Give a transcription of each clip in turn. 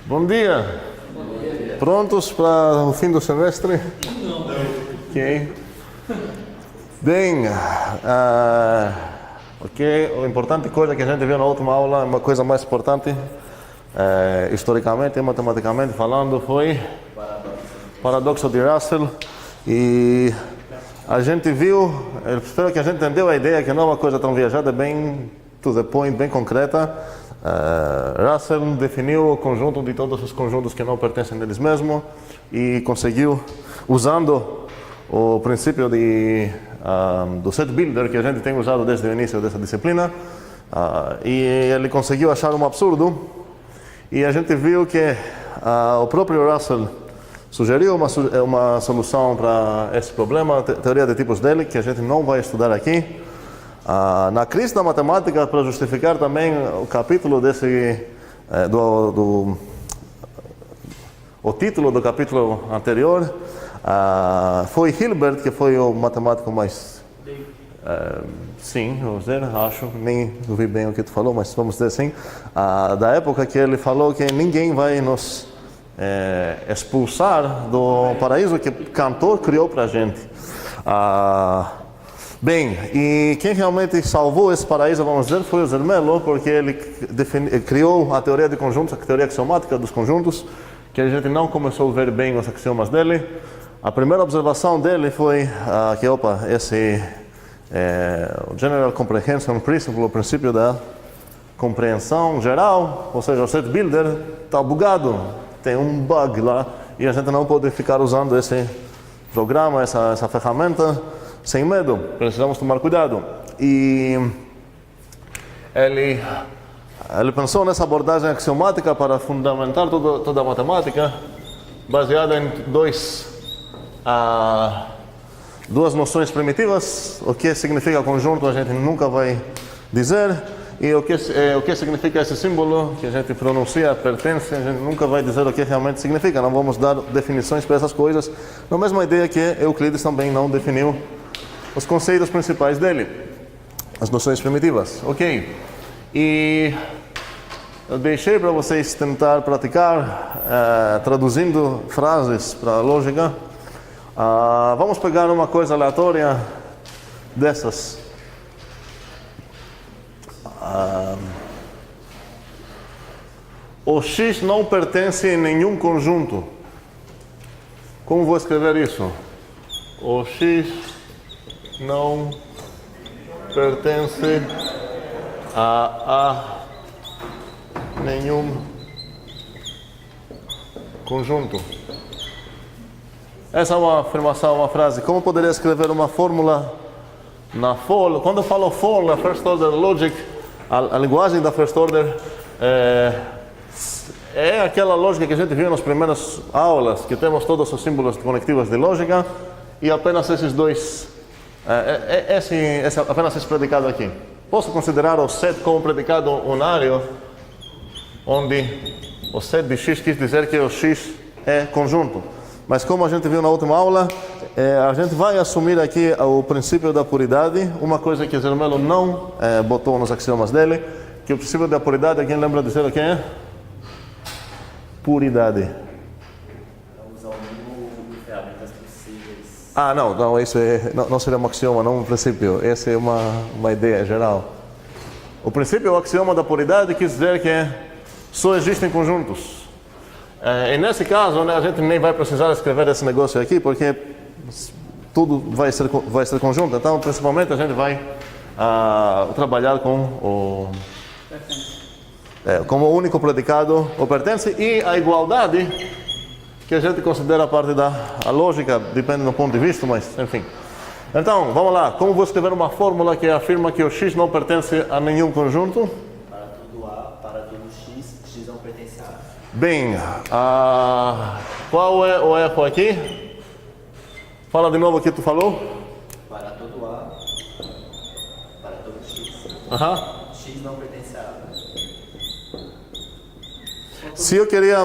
Bom dia. Prontos para o fim do semestre? Não. Ok. Bem, a importante coisa que a gente viu na última aula, uma coisa mais importante, historicamente e matematicamente falando, foi o paradoxo de Russell. E a gente viu, espero que a gente entendeu a ideia, que não é uma coisa tão viajada, bem to the point, bem concreta. Russell definiu o conjunto de todos os conjuntos que não pertencem a eles mesmos e conseguiu, usando o princípio do set builder que a gente tem usado desde o início dessa disciplina, e ele conseguiu achar um absurdo, e a gente viu que o próprio Russell sugeriu uma solução para esse problema, a teoria de tipos dele, que a gente não vai estudar aqui. Na crise da matemática, para justificar também o capítulo o título do capítulo anterior, foi Hilbert, que foi o matemático mais... sim, vamos dizer, acho, nem vi bem o que tu falou, mas vamos dizer assim, da época que ele falou que ninguém vai nos expulsar do paraíso que Cantor criou para a gente. Bem, e quem realmente salvou esse paraíso, vamos dizer, foi o Zermelo, porque ele criou a teoria de conjuntos, a teoria axiomática dos conjuntos, que a gente não começou a ver bem os axiomas dele. A primeira observação dele foi que, esse o General Comprehension Principle, o princípio da compreensão geral, ou seja, o set builder está bugado, tem um bug lá, e a gente não pode ficar usando esse programa, essa ferramenta, sem medo, precisamos tomar cuidado. E ele pensou nessa abordagem axiomática para fundamentar toda a matemática, baseada em duas noções primitivas. O que significa conjunto a gente nunca vai dizer, e o que significa esse símbolo que a gente pronuncia, pertence, a gente nunca vai dizer o que realmente significa. Não vamos dar definições para essas coisas, na mesma ideia que Euclides também não definiu os conceitos principais dele, as noções primitivas. Ok, e eu deixei para vocês tentar praticar traduzindo frases para a lógica. Vamos pegar uma coisa aleatória dessas. O X não pertence a nenhum conjunto. Como vou escrever isso? O X não pertence a nenhum conjunto. Essa é uma afirmação, uma frase. Como poderia escrever uma fórmula na FOL? Quando eu falo FOL, na First Order Logic, a linguagem da First Order é aquela lógica que a gente viu nas primeiras aulas, que temos todos os símbolos conectivos de lógica e apenas esses dois. Apenas esse predicado aqui. Posso considerar o set como predicado unário, onde o set de x quis dizer que o x é conjunto. Mas como a gente viu na última aula, a gente vai assumir aqui o princípio da puridade, uma coisa que Zermelo não botou nos axiomas dele, que o princípio da puridade, alguém lembra de dizer o que é? Puridade. Não, isso não seria um axioma, não um princípio. Essa é uma ideia geral. O princípio é o axioma da puridade, quer dizer que só existem conjuntos. E nesse caso, a gente nem vai precisar escrever esse negócio aqui, porque tudo vai ser conjunto. Então, principalmente, a gente vai trabalhar com como único predicado o pertence, e a igualdade, que a gente considera parte da lógica, depende do ponto de vista, mas enfim. Então, vamos lá. Como vou escrever uma fórmula que afirma que o x não pertence a nenhum conjunto? Para todo A, para todo x, x não pertence a A. Bem, qual é o erro aqui? Fala de novo o que tu falou. Para todo A, para todo x, x não pertence a A. Se eu queria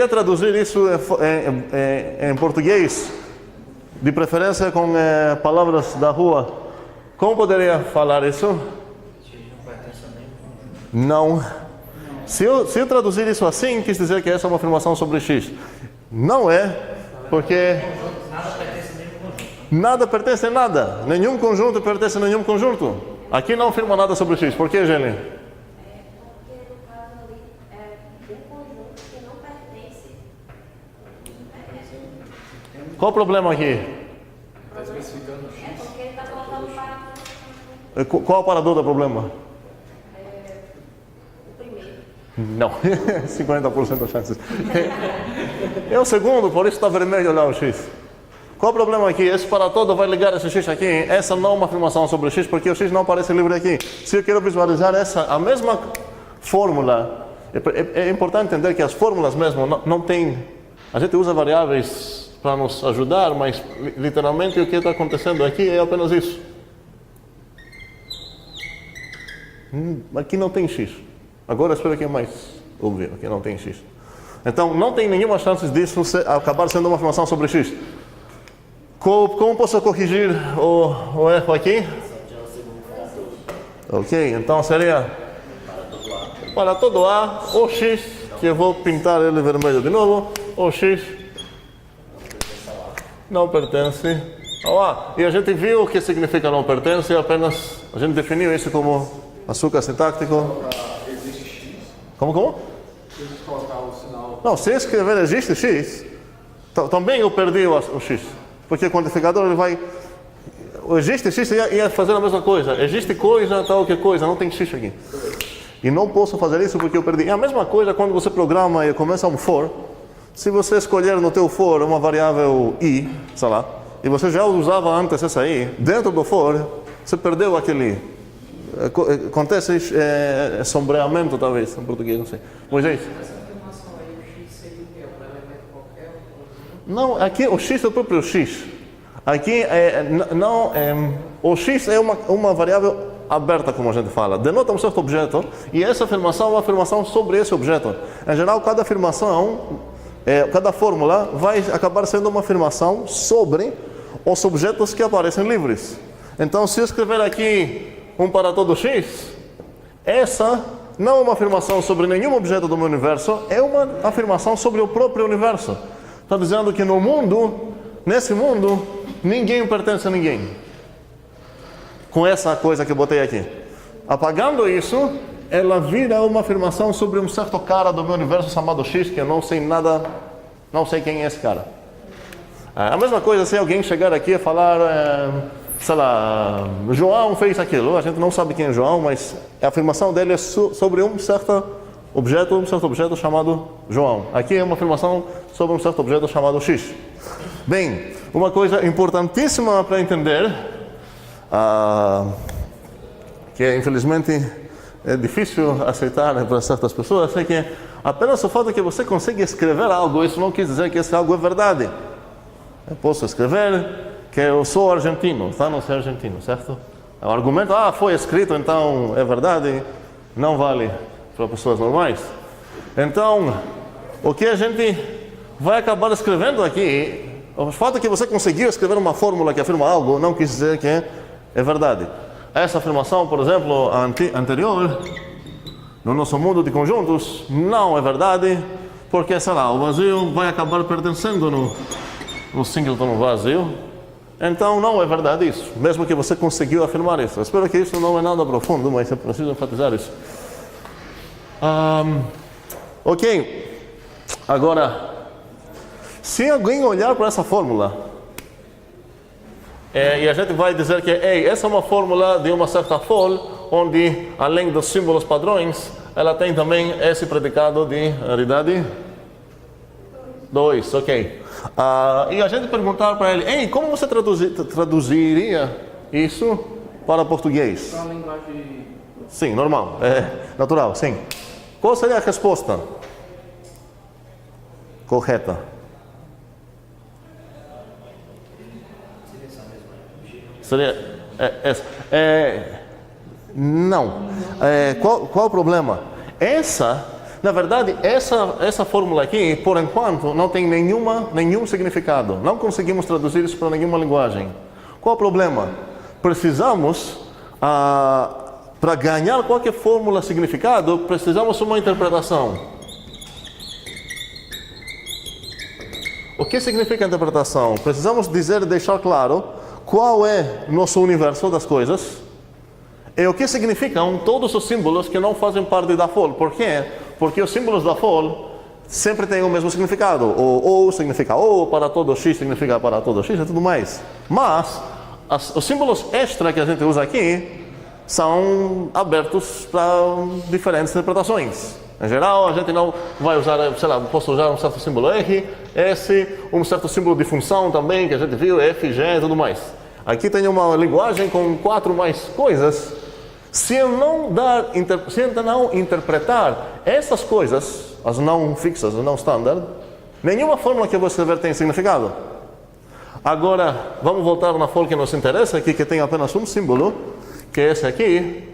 traduzir isso em português, de preferência com palavras da rua, como poderia falar isso? Não. Se eu traduzir isso assim, quis dizer que essa é uma afirmação sobre X. Não é, porque nada pertence a nada. Nenhum conjunto pertence a nenhum conjunto. Aqui não afirma nada sobre X. Por que, Gene? Porque no caso ali é um conjunto que não pertence. Qual o problema aqui? É porque ele está colocando para Qual o parador do problema? o primeiro. Não, 50% das chances. É o segundo, por isso está vermelho lá o X. Qual o problema aqui? Esse para todo vai ligar esse X aqui. Essa não é uma afirmação sobre o X, porque o X não aparece livre aqui. Se eu quero visualizar a mesma fórmula, é importante entender que as fórmulas mesmo não tem... A gente usa variáveis para nos ajudar, mas literalmente o que está acontecendo aqui é apenas isso. Aqui não tem X. Agora espero que é mais óbvio, aqui não tem X. Então não tem nenhuma chance disso acabar sendo uma afirmação sobre X. Como posso corrigir o erro aqui? Ok, então seria para todo A, o X, que eu vou pintar ele vermelho de novo, o X não pertence ao A. E a gente viu o que significa não pertence, apenas a gente definiu isso como açúcar sintático. Existe X? Como? Se a gente colocar o sinal. Não, se escrever existe X, também eu perdi o X. Porque o quantificador ele vai... Existe X ia fazer a mesma coisa. Existe coisa, tal que coisa, não tem X aqui. E não posso fazer isso porque eu perdi. É a mesma coisa quando você programa e começa um for. Se você escolher no teu for uma variável i, sei lá, e você já usava antes essa i, dentro do for, você perdeu aquele... Acontece sombreamento, talvez, em português, não sei. Moisés? Não, aqui o X é o próprio X. Aqui o X é uma variável aberta, como a gente fala. Denota um certo objeto e essa afirmação é uma afirmação sobre esse objeto. Em geral, cada afirmação, cada fórmula vai acabar sendo uma afirmação sobre os objetos que aparecem livres. Então, se eu escrever aqui para todo X, essa não é uma afirmação sobre nenhum objeto do meu universo, é uma afirmação sobre o próprio universo. Está dizendo que no mundo, nesse mundo, ninguém pertence a ninguém. Com essa coisa que eu botei aqui. Apagando isso, ela vira uma afirmação sobre um certo cara do meu universo chamado X, que eu não sei nada, não sei quem é esse cara. A mesma coisa se alguém chegar aqui e falar, sei lá, João fez aquilo. A gente não sabe quem é João, mas a afirmação dele é sobre um certo objeto chamado João. Aqui é uma afirmação sobre um certo objeto chamado X. Bem, uma coisa importantíssima para entender, que infelizmente é difícil aceitar para certas pessoas, é que apenas o fato de que você consegue escrever algo, isso não quer dizer que esse algo é verdade. Eu posso escrever que eu sou argentino, tá? Não ser argentino, certo? O argumento, foi escrito, então é verdade, não vale para pessoas normais. Então, o que a gente vai acabar escrevendo aqui, o fato de que você conseguiu escrever uma fórmula que afirma algo, não quer dizer que é verdade. Essa afirmação, por exemplo, anterior, no nosso mundo de conjuntos, não é verdade, porque, sei lá, o vazio vai acabar pertencendo no singleton vazio. Então, não é verdade isso, mesmo que você conseguiu afirmar isso. Eu espero que isso não é nada profundo, mas eu preciso enfatizar isso. Ok, agora, se alguém olhar para essa fórmula, e a gente vai dizer que essa é uma fórmula de uma certa for, onde, além dos símbolos padrões, ela tem também esse predicado de raridade 2, ok. E a gente perguntar para ele, como você traduziria isso para português? Para a linguagem... Sim, normal, natural, sim. Qual seria a resposta correta? Seria essa. Não. Qual o problema? Na verdade, essa fórmula aqui, por enquanto, não tem nenhum significado. Não conseguimos traduzir isso para nenhuma linguagem. Qual o problema? Precisamos para ganhar qualquer fórmula significado, precisamos de uma interpretação. O que significa interpretação? Precisamos dizer, deixar claro qual é nosso universo das coisas e o que significam todos os símbolos que não fazem parte da FOL. Por quê? Porque os símbolos da FOL sempre têm o mesmo significado. O significa O, para todo X significa para todo X e tudo mais. Mas os símbolos extra que a gente usa aqui são abertos para diferentes interpretações. Em geral, a gente não vai usar, sei lá, posso usar um certo símbolo R, S, um certo símbolo de função também, que a gente viu, F, G e tudo mais. Aqui tem uma linguagem com 4 mais coisas. Se eu não interpretar essas coisas, as não fixas, as não standard, nenhuma fórmula que eu vou escrever tem significado. Agora, vamos voltar na fórmula que nos interessa aqui, que tem apenas um símbolo, que é esse aqui.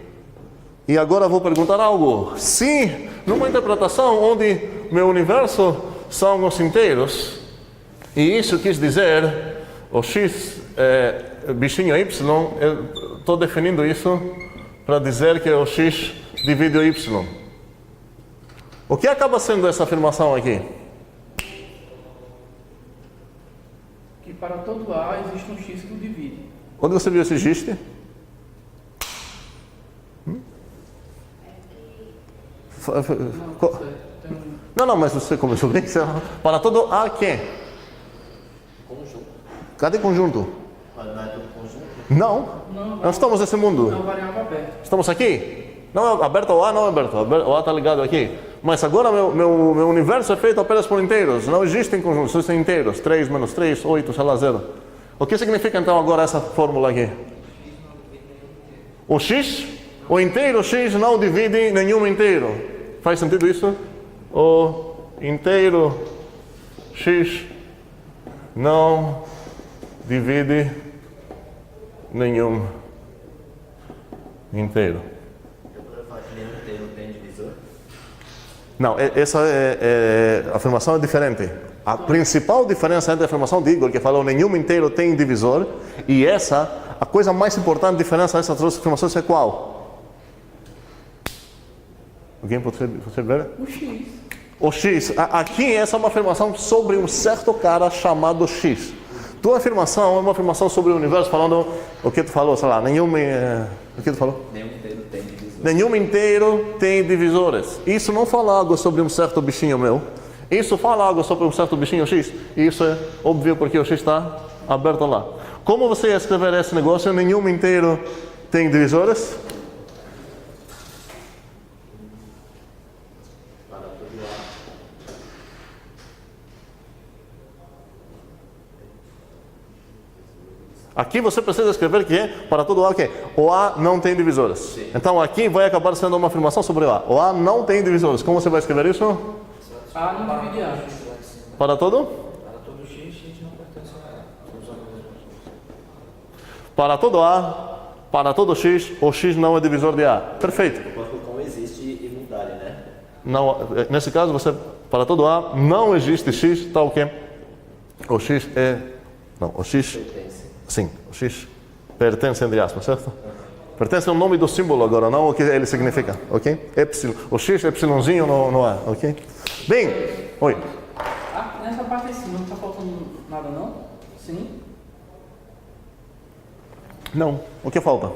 E agora vou perguntar algo. Se numa interpretação onde meu universo são os inteiros, e isso quis dizer o x bichinho y, eu estou definindo isso para dizer que o x divide o y. O que acaba sendo essa afirmação aqui? Que para todo A existe um X que o divide. Onde você viu esse existe? Não, mas você começou bem. Para todo A que? Conjunto. Cadê conjunto? Mas não é tudo conjunto? Não. Nós estamos nesse mundo. É uma variável aberta. Estamos aqui? Não é aberto o A, não é aberto. O A está ligado aqui. Mas agora meu universo é feito apenas por inteiros. Não existem conjuntos, existem inteiros. 3 menos 3, 8, sei lá, 0. O que significa então agora essa fórmula aqui? O x, o inteiro x não divide nenhum inteiro. Faz sentido isso? O inteiro x não divide nenhum inteiro. Eu poderia falar que nenhum inteiro tem divisor? Não, essa afirmação é diferente. A principal diferença entre a afirmação de Igor, que falou nenhum inteiro tem divisor, e essa, a coisa mais importante diferença dessas duas afirmações é qual? Alguém pode ver? O X. O X. Aqui essa é uma afirmação sobre um certo cara chamado X. Tua afirmação é uma afirmação sobre o universo, falando o que tu falou, sei lá, nenhum... O que tu falou? Nenhum inteiro tem divisor. Nenhum inteiro tem divisores. Isso não fala algo sobre um certo bichinho meu. Isso fala algo sobre um certo bichinho X. E isso é óbvio porque o X está aberto lá. Como você ia escrever esse negócio? Nenhum inteiro tem divisores? Aqui você precisa escrever que é para todo A que o A não tem divisores. Sim. Então aqui vai acabar sendo uma afirmação sobre o A. O A não tem divisores. Como você vai escrever isso? A não divide A. Para todo? Para todo X, não pertence a A. Para todo A, para todo X, o X não é divisor de A. Perfeito. Enquanto como existe igualdade, né? Não, nesse caso, para todo A não existe X, tal o quê? O X é... Não, o X... Pertence. Sim, o X pertence entre aspas, certo? Pertence ao nome do símbolo agora, não o que ele significa, ok? Epsilon. O X é epsilonzinho no A, ok? Bem, oi. Ah, nessa parte de cima não está faltando nada não? Sim. Não, o que falta?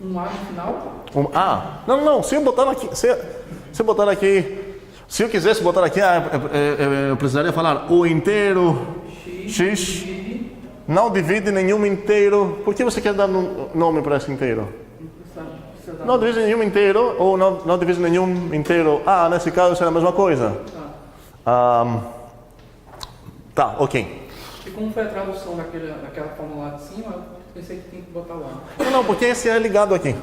Um A no final? Não, se eu botar aqui, se eu botar aqui, se eu quisesse botar aqui, eu precisaria falar o inteiro X não divide nenhum inteiro. Por que você quer dar nome para esse inteiro? Não divide nenhum inteiro ou não divide nenhum inteiro. Nesse caso será a mesma coisa. Tá, ok. E como foi a tradução daquela fórmula lá de cima, eu pensei que tinha que botar lá. Não, porque esse é ligado aqui.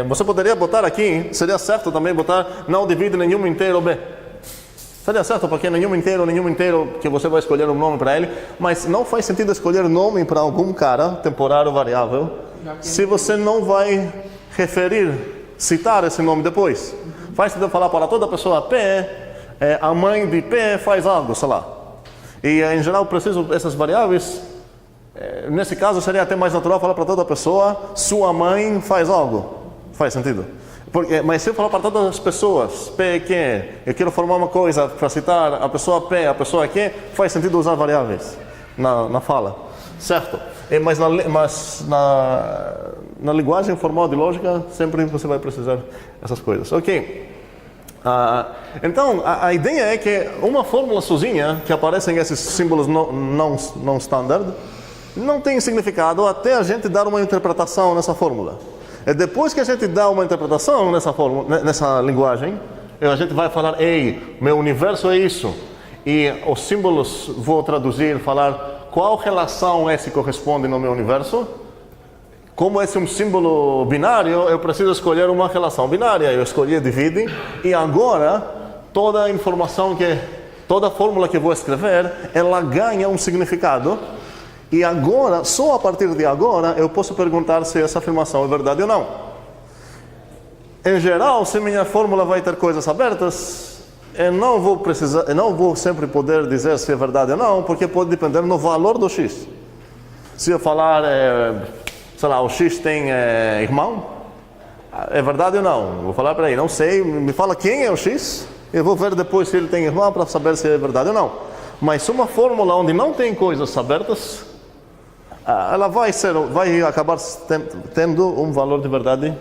Você poderia botar aqui, seria certo também botar não divide nenhum inteiro B. Seria certo, porque nenhum inteiro que você vai escolher um nome para ele, mas não faz sentido escolher nome para algum cara, temporário variável, se você não vai citar esse nome depois. Faz sentido falar para toda pessoa P, a mãe de P faz algo, sei lá. E em geral preciso essas variáveis, nesse caso seria até mais natural falar para toda pessoa, sua mãe faz algo. Faz sentido? Mas se eu falar para todas as pessoas, P, Q, eu quero formar uma coisa para citar a pessoa P, a pessoa Q, faz sentido usar variáveis na fala, certo? Mas na linguagem formal de lógica, sempre você vai precisar dessas coisas. Ok. Então, a ideia é que uma fórmula sozinha, que aparecem esses símbolos não standard, não tem significado até a gente dar uma interpretação nessa fórmula. E depois que a gente dá uma interpretação nessa fórmula, nessa linguagem, a gente vai falar, ei, meu universo é isso. E os símbolos vou traduzir, falar qual relação esse corresponde no meu universo. Como esse é um símbolo binário, eu preciso escolher uma relação binária. Eu escolhi divide, e agora toda a informação toda a fórmula que eu vou escrever, ela ganha um significado. E agora, só a partir de agora, eu posso perguntar se essa afirmação é verdade ou não. Em geral, se minha fórmula vai ter coisas abertas, eu não vou sempre poder dizer se é verdade ou não, porque pode depender do valor do x. Se eu falar, sei lá, o x tem irmão, é verdade ou não? Vou falar para ele, não sei, me fala quem é o x, eu vou ver depois se ele tem irmão para saber se é verdade ou não. Mas uma fórmula onde não tem coisas abertas, ela vai acabar tendo um valor de verdade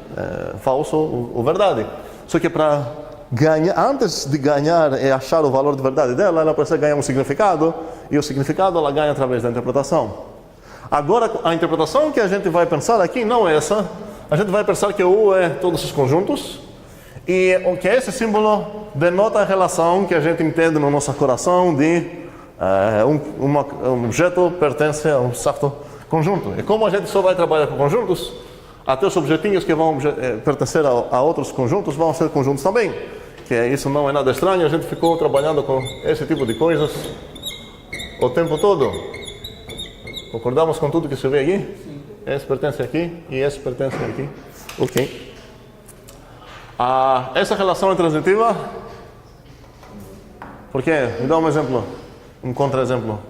falso ou verdade. Só que para ganhar, antes de ganhar e achar o valor de verdade dela, ela precisa ganhar um significado, e o significado ela ganha através da interpretação. Agora, a interpretação que a gente vai pensar aqui não é essa. A gente vai pensar que o U é todos os conjuntos, e o que esse símbolo denota a relação que a gente entende no nosso coração de um objeto pertence a um certo conjunto. E como a gente só vai trabalhar com conjuntos, até os objetinhos que vão pertencer a outros conjuntos vão ser conjuntos também. Que isso não é nada estranho, a gente ficou trabalhando com esse tipo de coisas o tempo todo. Concordamos com tudo que se vê aqui? Sim. Esse pertence aqui e esse pertence aqui. Ok. Essa relação é transitiva. Por quê? Me dá um exemplo. Um contra-exemplo.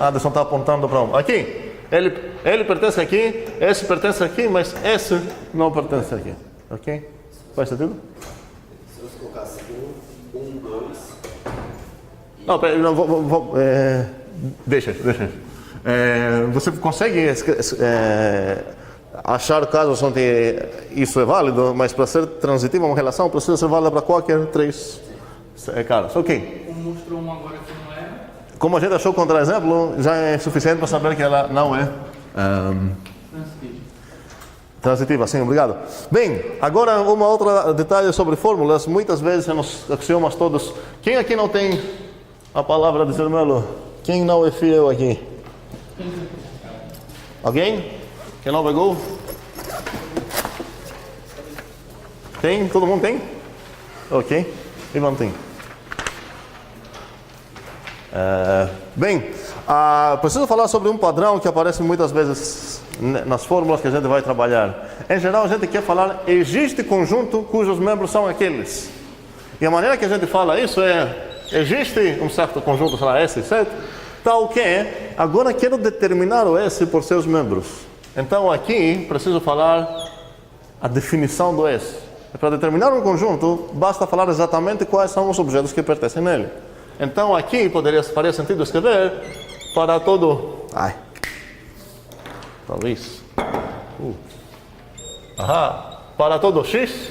Anderson está apontando para um. Aqui. Ele pertence aqui, esse pertence aqui, mas esse não pertence aqui. Ok? Faz sentido? Se você colocasse 1, 2... Não, pera, não, deixa. Você consegue achar casos onde isso é válido, mas para ser transitiva uma relação precisa ser válida para qualquer 3 caras. Ok. Como mostrou um agora que não é. Como a gente achou contra-exemplo, já é suficiente para saber que ela não é transitiva. Sim, obrigado. Bem, agora uma outra detalhe sobre fórmulas. Muitas vezes nos axiomas todos. Quem aqui não tem a palavra de Zermelo? Quem não é fiel aqui? Alguém? Quem não pegou? Tem? Todo mundo tem? Ok. Ivan tem. Bem, preciso falar sobre um padrão que aparece muitas vezes nas fórmulas que a gente vai trabalhar. Em geral, a gente quer falar, existe conjunto cujos membros são aqueles. E a maneira que a gente fala isso existe um certo conjunto, sei lá, S, certo? Tal que, agora quero determinar o S por seus membros. Então aqui, preciso falar a definição do S. Para determinar um conjunto, basta falar exatamente quais são os objetos que pertencem nele. Então aqui faria sentido escrever para todo... Talvez. Para todo X,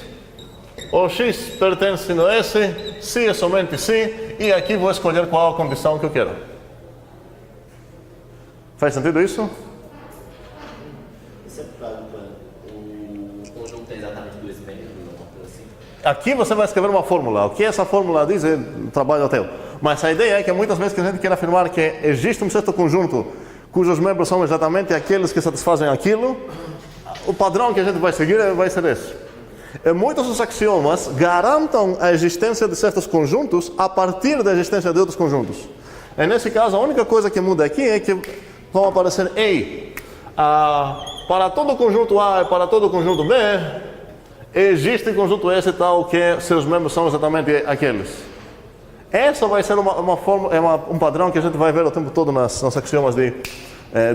o X pertence no S, se é somente se, e aqui vou escolher qual a condição que eu quero. Faz sentido isso? Você pergunta, o conjunto tem exatamente 2 membros, alguma coisa assim? Aqui você vai escrever uma fórmula. O que essa fórmula diz é trabalho teu. Mas a ideia é que muitas vezes que a gente quer afirmar que existe um certo conjunto cujos membros são exatamente aqueles que satisfazem aquilo, o padrão que a gente vai seguir vai ser esse. E muitos dos axiomas garantam a existência de certos conjuntos a partir da existência de outros conjuntos. E nesse caso, a única coisa que muda aqui é que vão aparecer para todo conjunto A e para todo conjunto B, existe conjunto S tal que seus membros são exatamente aqueles. Essa vai ser um padrão que a gente vai ver o tempo todo nas axiomas de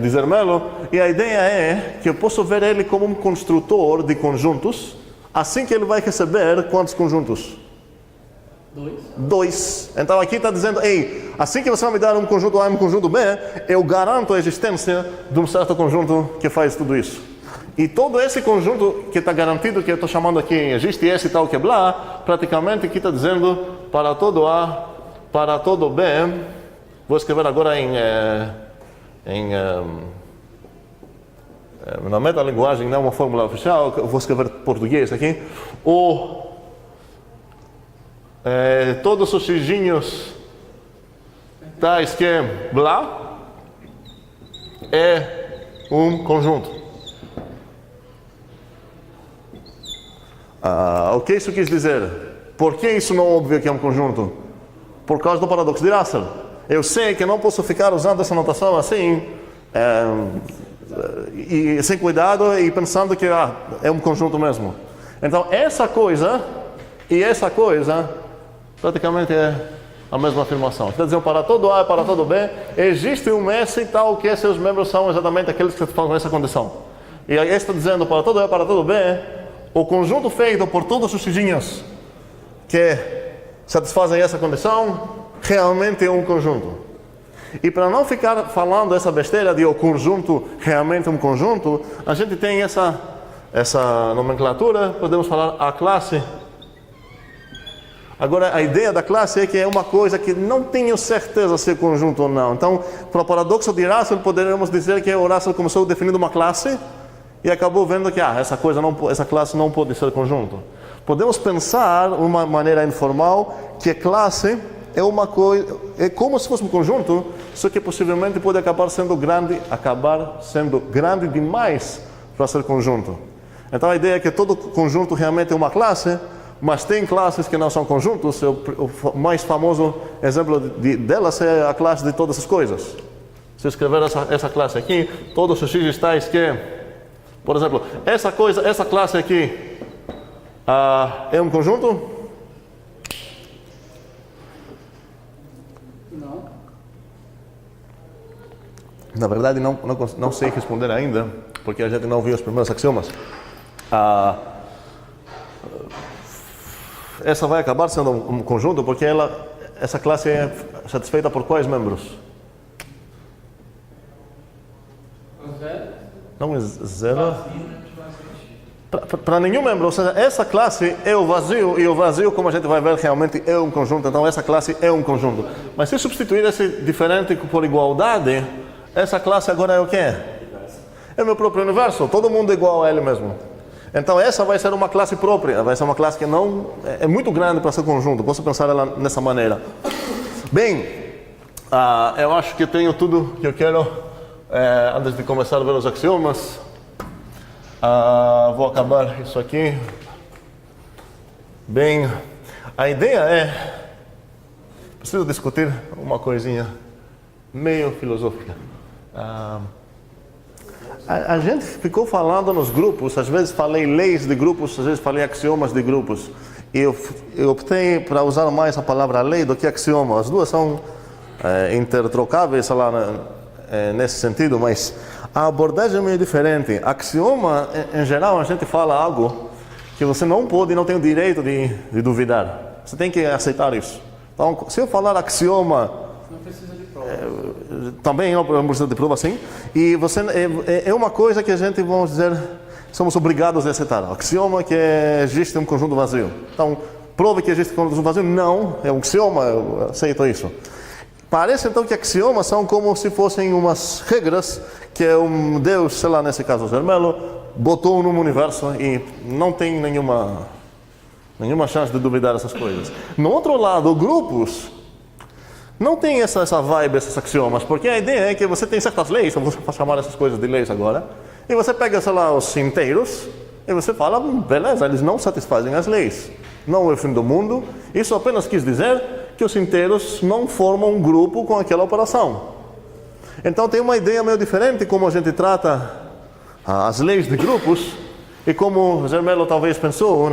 de Zermelo, e a ideia é que eu posso ver ele como um construtor de conjuntos, assim que ele vai receber quantos conjuntos? 2. Então aqui está dizendo, ei, assim que você vai me dar um conjunto A e um conjunto B, eu garanto a existência de um certo conjunto que faz tudo isso. E todo esse conjunto que está garantido, que eu estou chamando aqui, existe esse tal que blá, praticamente aqui está dizendo para todo A, para todo B, vou escrever agora na metalinguagem, não é uma fórmula oficial, eu vou escrever português aqui, todos os xinhos tais que blá é um conjunto. O que isso quis dizer? Por que isso não é óbvio que é um conjunto? Por causa do paradoxo de Russell. Eu sei que não posso ficar usando essa notação assim, e sem cuidado e pensando que é um conjunto mesmo. Então essa coisa e essa coisa praticamente é a mesma afirmação. Quer dizer, para todo A e para todo B existe um S tal que seus membros são exatamente aqueles que fazem essa condição. E aí está dizendo para todo A e para todo B, o conjunto feito por todos os xinhos que satisfazem essa condição realmente é um conjunto. E para não ficar falando essa besteira de o conjunto realmente é um conjunto, a gente tem essa nomenclatura, podemos falar a classe. Agora, a ideia da classe é que é uma coisa que não tenho certeza se é conjunto ou não. Então, para o paradoxo de Russell, poderíamos dizer que o Russell começou definindo uma classe e acabou vendo que essa classe não pode ser conjunto. Podemos pensar, uma maneira informal, que a classe é uma coisa, é como se fosse um conjunto, só que possivelmente pode acabar sendo grande demais para ser conjunto. Então a ideia é que todo conjunto realmente é uma classe, mas tem classes que não são conjuntos. O mais famoso exemplo delas é a classe de todas as coisas. Se eu escrever essa classe aqui, todos os x tais que, por exemplo, essa classe aqui é um conjunto? Não. Na verdade, não sei responder ainda, porque a gente não viu os primeiros axiomas. Essa vai acabar sendo um conjunto, porque essa classe é satisfeita por quais membros? Não é zero. Para nenhum membro, ou seja, essa classe é o vazio, e o vazio, como a gente vai ver, realmente é um conjunto, então essa classe é um conjunto. Mas se substituir esse diferente por igualdade, essa classe agora é o quê? É o meu próprio universo, todo mundo é igual a ele mesmo. Então essa vai ser uma classe própria, vai ser uma classe que não é muito grande para ser conjunto, posso pensar ela nessa maneira. Bem, eu acho que tenho tudo que eu quero antes de começar a ver os axiomas. Vou acabar isso aqui. Bem, a ideia é, preciso discutir uma coisinha meio filosófica. A gente ficou falando nos grupos, às vezes falei leis de grupos, às vezes falei axiomas de grupos. E eu optei para usar mais a palavra lei do que axioma. As duas são intertrocáveis lá nesse sentido, mas a abordagem é meio diferente. Axioma, em geral, a gente fala algo que você não pode e não tem o direito de duvidar. Você tem que aceitar isso. Então, se eu falar axioma, Não precisa de prova. também não precisa de prova, sim. E você é uma coisa que a gente, vamos dizer, somos obrigados a aceitar. O axioma que existe um conjunto vazio. Então, prove que existe um conjunto vazio. Não, é um axioma, eu aceito isso. Parece então que axiomas são como se fossem umas regras que um Deus, sei lá, nesse caso Zermelo, botou no universo e não tem nenhuma chance de duvidar dessas coisas. No outro lado, grupos não tem essa vibe, esses axiomas, porque a ideia é que você tem certas leis, eu vou chamar essas coisas de leis agora, e você pega, sei lá, os inteiros, e você fala, beleza, eles não satisfazem as leis. Não é o fim do mundo, isso apenas quis dizer que os inteiros não formam um grupo com aquela operação. Então tem uma ideia meio diferente como a gente trata as leis de grupos, e como Zermelo talvez pensou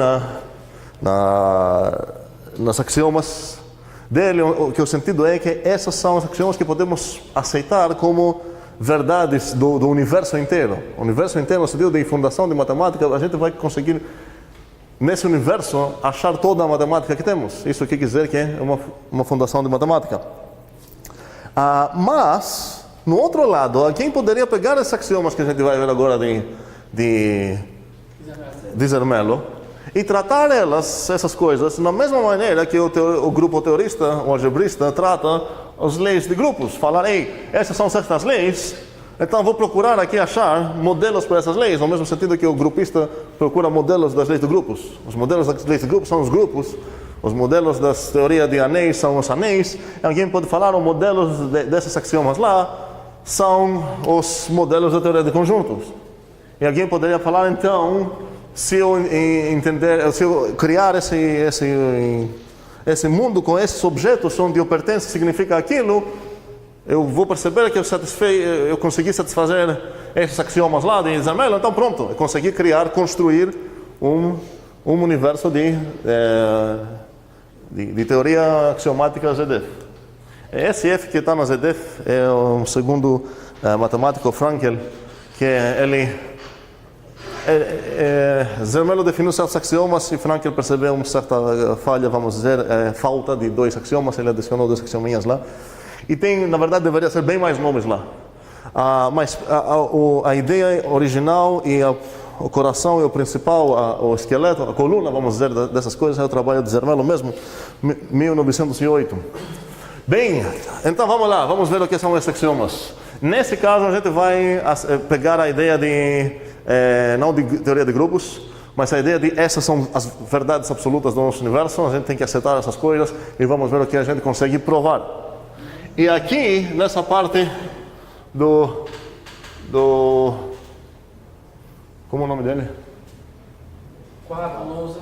nas axiomas dele, que o sentido é que essas são os axiomas que podemos aceitar como verdades do universo inteiro. O universo inteiro, no sentido de fundação de matemática, a gente vai conseguir, nesse universo, achar toda a matemática que temos. Isso quer dizer que é uma fundação de matemática. Mas, no outro lado, alguém poderia pegar esses axiomas que a gente vai ver agora de Zermelo e tratar essas coisas da mesma maneira que o grupo teorista, o algebrista, trata as leis de grupos. Falar, ei, essas são certas leis, então vou procurar aqui achar modelos para essas leis, no mesmo sentido que o grupista procura modelos das leis de grupos. Os modelos das leis de grupos são os grupos, os modelos das teorias de anéis são os anéis. Alguém pode falar, os modelos desses axiomas lá são os modelos da teoria de conjuntos. E alguém poderia falar, então, se eu criar esse mundo com esses objetos onde eu pertenço significa aquilo, eu vou perceber que eu consegui satisfazer esses axiomas lá de Zermelo, então pronto, eu consegui construir um universo de teoria axiomática ZDF. Esse F que está na ZDF é um segundo matemático, Frankel, que Zermelo definiu certos axiomas e Frankel percebeu uma certa falha, vamos dizer, falta de 2 axiomas, ele adicionou 2 axiominhas lá. E tem, na verdade, deveria ser bem mais nomes lá. Mas a ideia original e o coração e o principal, o esqueleto, a coluna, vamos dizer, dessas coisas é o trabalho de Zermelo mesmo, 1908. Bem, então vamos lá, vamos ver o que são esses axiomas. Nesse caso, a gente vai pegar a ideia não de teoria de grupos, mas a ideia de essas são as verdades absolutas do nosso universo, a gente tem que aceitar essas coisas e vamos ver o que a gente consegue provar. E aqui, nessa parte como é o nome dele? Quadro, lousa.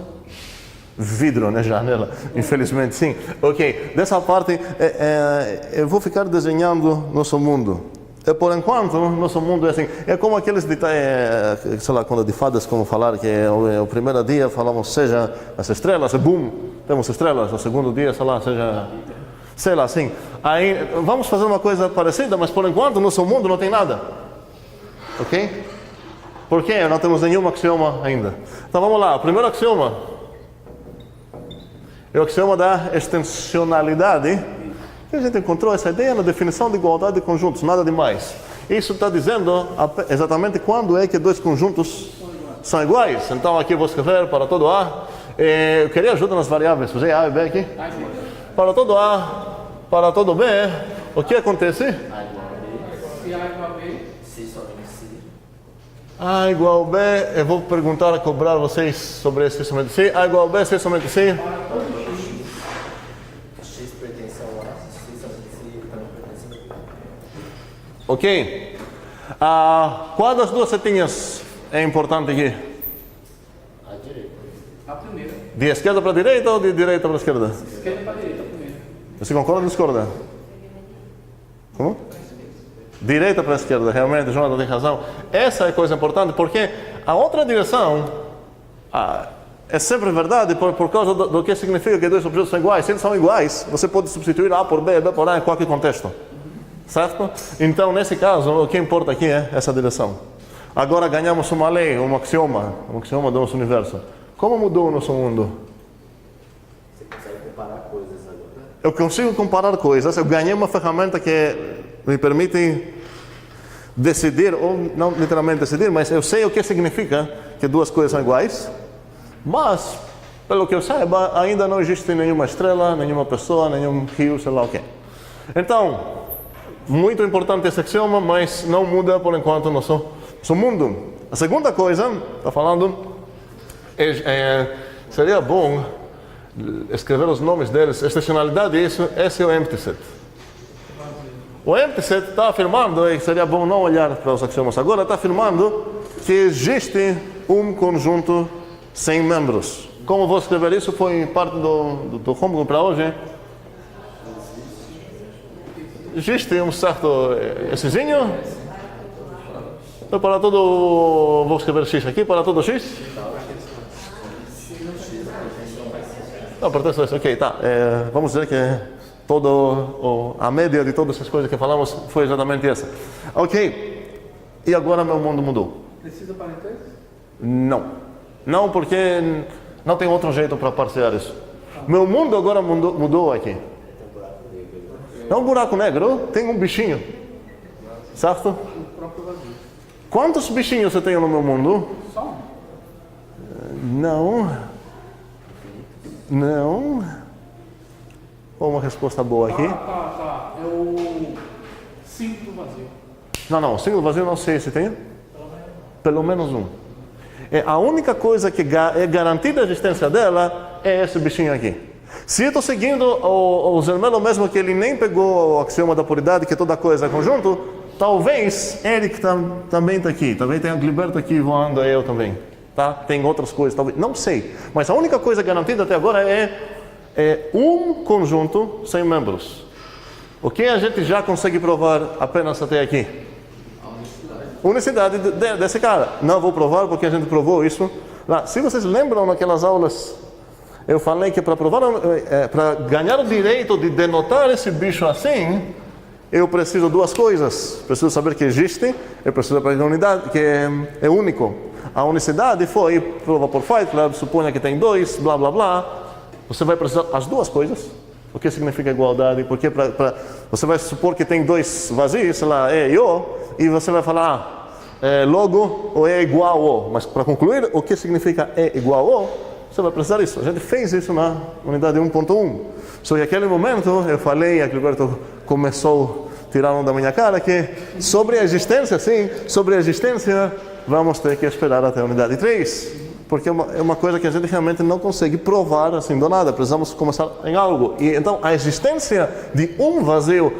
Vidro, né? Janela. Infelizmente, sim. Ok. Dessa parte, eu vou ficar desenhando nosso mundo. Por enquanto, nosso mundo é assim. É como aqueles sei lá, quando de fadas, como falar que o primeiro dia falamos seja as estrelas, e boom, temos estrelas. O segundo dia, sei lá, seja... Sei lá, assim. Aí, vamos fazer uma coisa parecida, mas por enquanto, nosso mundo não tem nada. Ok? Por quê? Não temos nenhum axioma ainda. Então, vamos lá. O primeiro axioma é o axioma da extensionalidade. A gente encontrou essa ideia na definição de igualdade de conjuntos, nada demais. Isso está dizendo exatamente quando é que 2 conjuntos são iguais. Então, aqui eu vou escrever para todo A. Eu queria ajuda nas variáveis. Usei A e B aqui. Para todo A, para todo B, o que acontece? Se A igual a B, C somente C. A igual a B, eu vou perguntar, cobrar vocês sobre esse somente C. A igual a B, C somente C. X pertence ao A, C somente C também pertence ao B. Ok. Qual das duas setinhas é importante aqui? A direita. a primeira. De esquerda para a direita ou de direita para a esquerda? Esquerda para a direita, a primeira. Você concorda ou discorda? Como? Direita para a esquerda, realmente, Jonathan tem razão. Essa é a coisa importante, porque a outra direção é sempre verdade por causa do que significa que 2 objetos são iguais. Se eles são iguais, você pode substituir A por B, B por A em qualquer contexto. Certo? Então, nesse caso, o que importa aqui é essa direção. Agora ganhamos uma lei, um axioma do nosso universo. Como mudou o nosso mundo? Você consegue comparar coisas agora? Eu consigo comparar coisas, eu ganhei uma ferramenta que me permite decidir, ou não literalmente decidir, mas eu sei o que significa que 2 coisas são iguais, mas, pelo que eu saiba, ainda não existe nenhuma estrela, nenhuma pessoa, nenhum rio, sei lá o quê. Então, muito importante esse axioma, mas não muda por enquanto nosso mundo. A segunda coisa, está falando, seria bom escrever os nomes deles, extensionalidade, esse é o empty set. O empty set está afirmando, e seria bom não olhar para os axiomas agora, está afirmando que existe um conjunto sem membros. Como vou escrever isso? Foi parte do homework para hoje. Existe um certo essezinho. Então, para todo, vou escrever X aqui, para todo X. Não, pertence a isso. Ok, tá. Vamos dizer que a média de todas essas coisas que falamos foi exatamente essa. Ok, e agora meu mundo mudou. Precisa parênteses? Não, porque não tem outro jeito para parsear isso. Meu mundo agora mudou aqui. Não é um buraco negro, tem um bichinho. Certo? O próprio vazio. Quantos bichinhos você tem no meu mundo? Só um. Não. Uma resposta boa aqui. Tá. É o símbolo do vazio. Não, o símbolo vazio não sei se tem. Pelo menos um. A única coisa que é garantida a existência dela é esse bichinho aqui. Se eu estou seguindo o Zermelo mesmo, que ele nem pegou o axioma da puridade, que toda coisa é conjunto, talvez Eric também está aqui. Talvez tenha Gilberto aqui voando, eu também. Tá? Tem outras coisas, talvez. Não sei. Mas a única coisa garantida até agora é um conjunto sem membros. O que a gente já consegue provar apenas até aqui? A unicidade desse cara. Não vou provar porque a gente provou isso lá. Se vocês lembram naquelas aulas, eu falei que para provar, para ganhar o direito de denotar esse bicho assim, eu preciso duas coisas. Preciso saber que existe, eu preciso saber que a unidade, que é único. A unicidade foi prova por Fight Club, suponha que tem dois, blá blá blá. Você vai precisar as duas coisas. O que significa igualdade? Porque você vai supor que tem dois vazios, sei lá, E e O, e você vai falar logo o E igual O. Mas para concluir, o que significa E igual O, você vai precisar disso. A gente fez isso na unidade 1.1. Só que naquele momento eu falei, a Gilberto começou a tirar um da minha cara, que sobre a existência, vamos ter que esperar até a unidade 3. Porque é uma coisa que a gente realmente não consegue provar assim do nada. Precisamos começar em algo. E então a existência de um vazio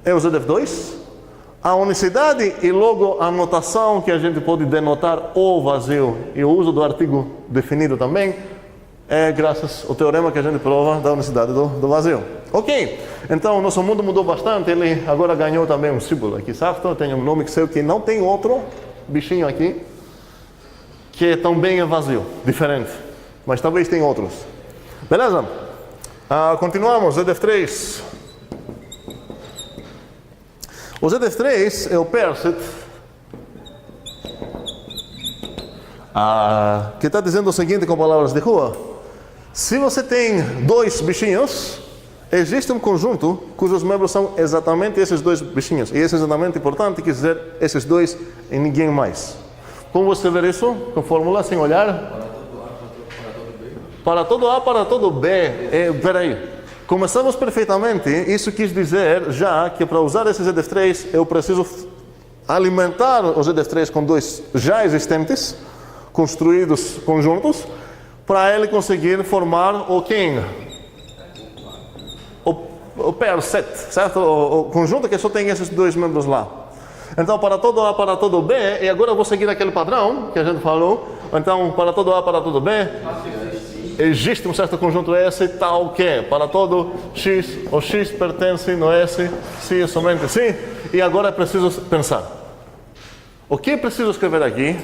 é o ZDF2. A unicidade e logo a notação que a gente pode denotar o vazio e o uso do artigo definido também é graças ao teorema que a gente prova da unicidade do vazio. Ok, então o nosso mundo mudou bastante. Ele agora ganhou também um símbolo aqui, certo? Tem um nome seu que não tem outro bichinho aqui, que também é vazio, diferente, mas talvez tenha outros. Beleza? Continuamos, ZDF3. O ZDF3 é o Perset, que está dizendo o seguinte com palavras de rua: se você tem dois bichinhos, existe um conjunto cujos membros são exatamente esses dois bichinhos. E isso é exatamente importante, quer dizer, esses dois e ninguém mais. Como você vê isso? Com fórmula, sem olhar? Para todo A, para todo B. Peraí. Começamos perfeitamente. Isso quis dizer já que para usar esse ZDF3 eu preciso alimentar o ZDF3 com dois já existentes, construídos conjuntos, para ele conseguir formar o quem? O pair set, certo? O conjunto que só tem esses dois membros lá. Então, para todo A, para todo B, e agora eu vou seguir aquele padrão que a gente falou. Então, para todo A, para todo B, existe um certo conjunto S, tal que, para todo X, o X pertence no S, se e somente se, e agora é preciso pensar. O que preciso escrever aqui?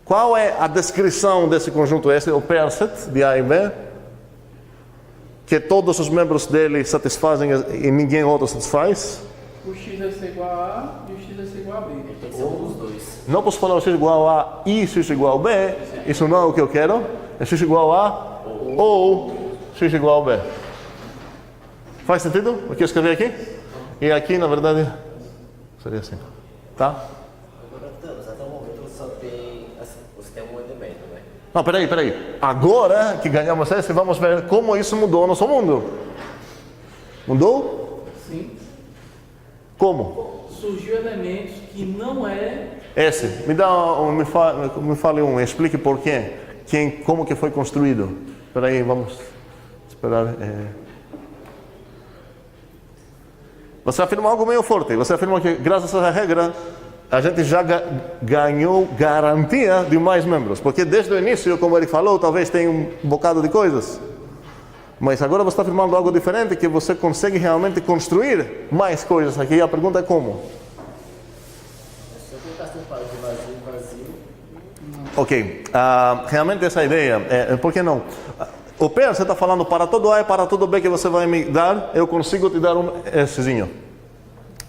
Qual é a descrição desse conjunto S, o pair set de A e B? Que todos os membros dele satisfazem e ninguém outro satisfaz? O X vai ser igual a A e o X vai ser igual a B. Tem que ser um dos dois. Não posso falar o X igual a e X igual a B. Isso não é o que eu quero. É X igual a ou X igual a B. Faz sentido o que eu escrevi aqui? E aqui, na verdade, seria assim. Tá? Agora, até o momento só tem, assim, você tem um elemento, né? Não, peraí. Agora que ganhamos esse, vamos ver como isso mudou o nosso mundo. Mudou? Sim. Como? Surgiu elementos que não é... Esse. Me fale um. Explique por quê. Como que foi construído. Espera aí, vamos esperar. Você afirma algo meio forte. Você afirma que, graças a essa regra, a gente já ganhou garantia de mais membros. Porque desde o início, como ele falou, talvez tenha um bocado de coisas. Mas agora você está afirmando algo diferente, que você consegue realmente construir mais coisas aqui. E a pergunta é como? Se eu colocar separado de vazio, Ok, realmente essa ideia, por que não? O PER, você está falando para todo A e para todo B que você vai me dar, eu consigo te dar essezinho.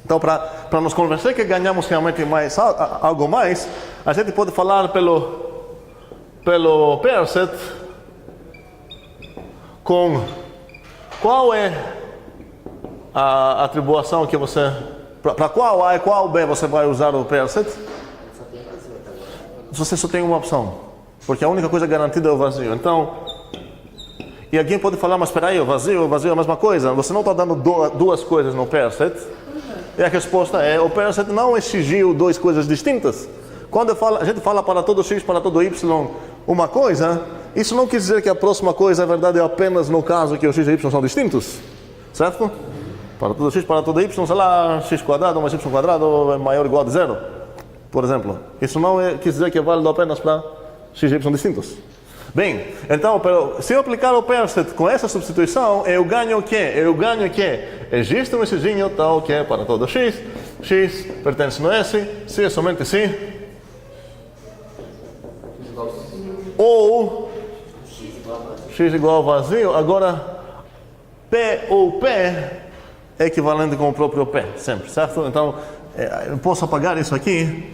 Então, para nos convencer que ganhamos realmente mais, algo mais, a gente pode falar pelo pair set com qual é a atribuição que você... Para qual A e qual B você vai usar o pair set? Só tem vazio até agora. Você só tem uma opção, porque a única coisa garantida é o vazio. Então, e alguém pode falar, mas espera aí, o vazio é a mesma coisa. Você não está dando duas coisas no pair set. E a resposta é, o pair set não exigiu duas coisas distintas. Quando a gente fala para todo x, para todo y, uma coisa, isso não quer dizer que a próxima coisa é verdade apenas no caso que os x e y são distintos. Certo? Para todo x, para todo y, sei lá, x quadrado mais y quadrado é maior ou igual a zero. Por exemplo. Isso não quer dizer que é válido apenas para x e y distintos. Bem, então, se eu aplicar o pair set com essa substituição, eu ganho o quê? Eu ganho que existe um xzinho tal que é para todo x pertence no S, se é somente se, ou x igual a vazio. Agora, P ou P é equivalente com o próprio P, sempre, certo? Então, eu posso apagar isso aqui.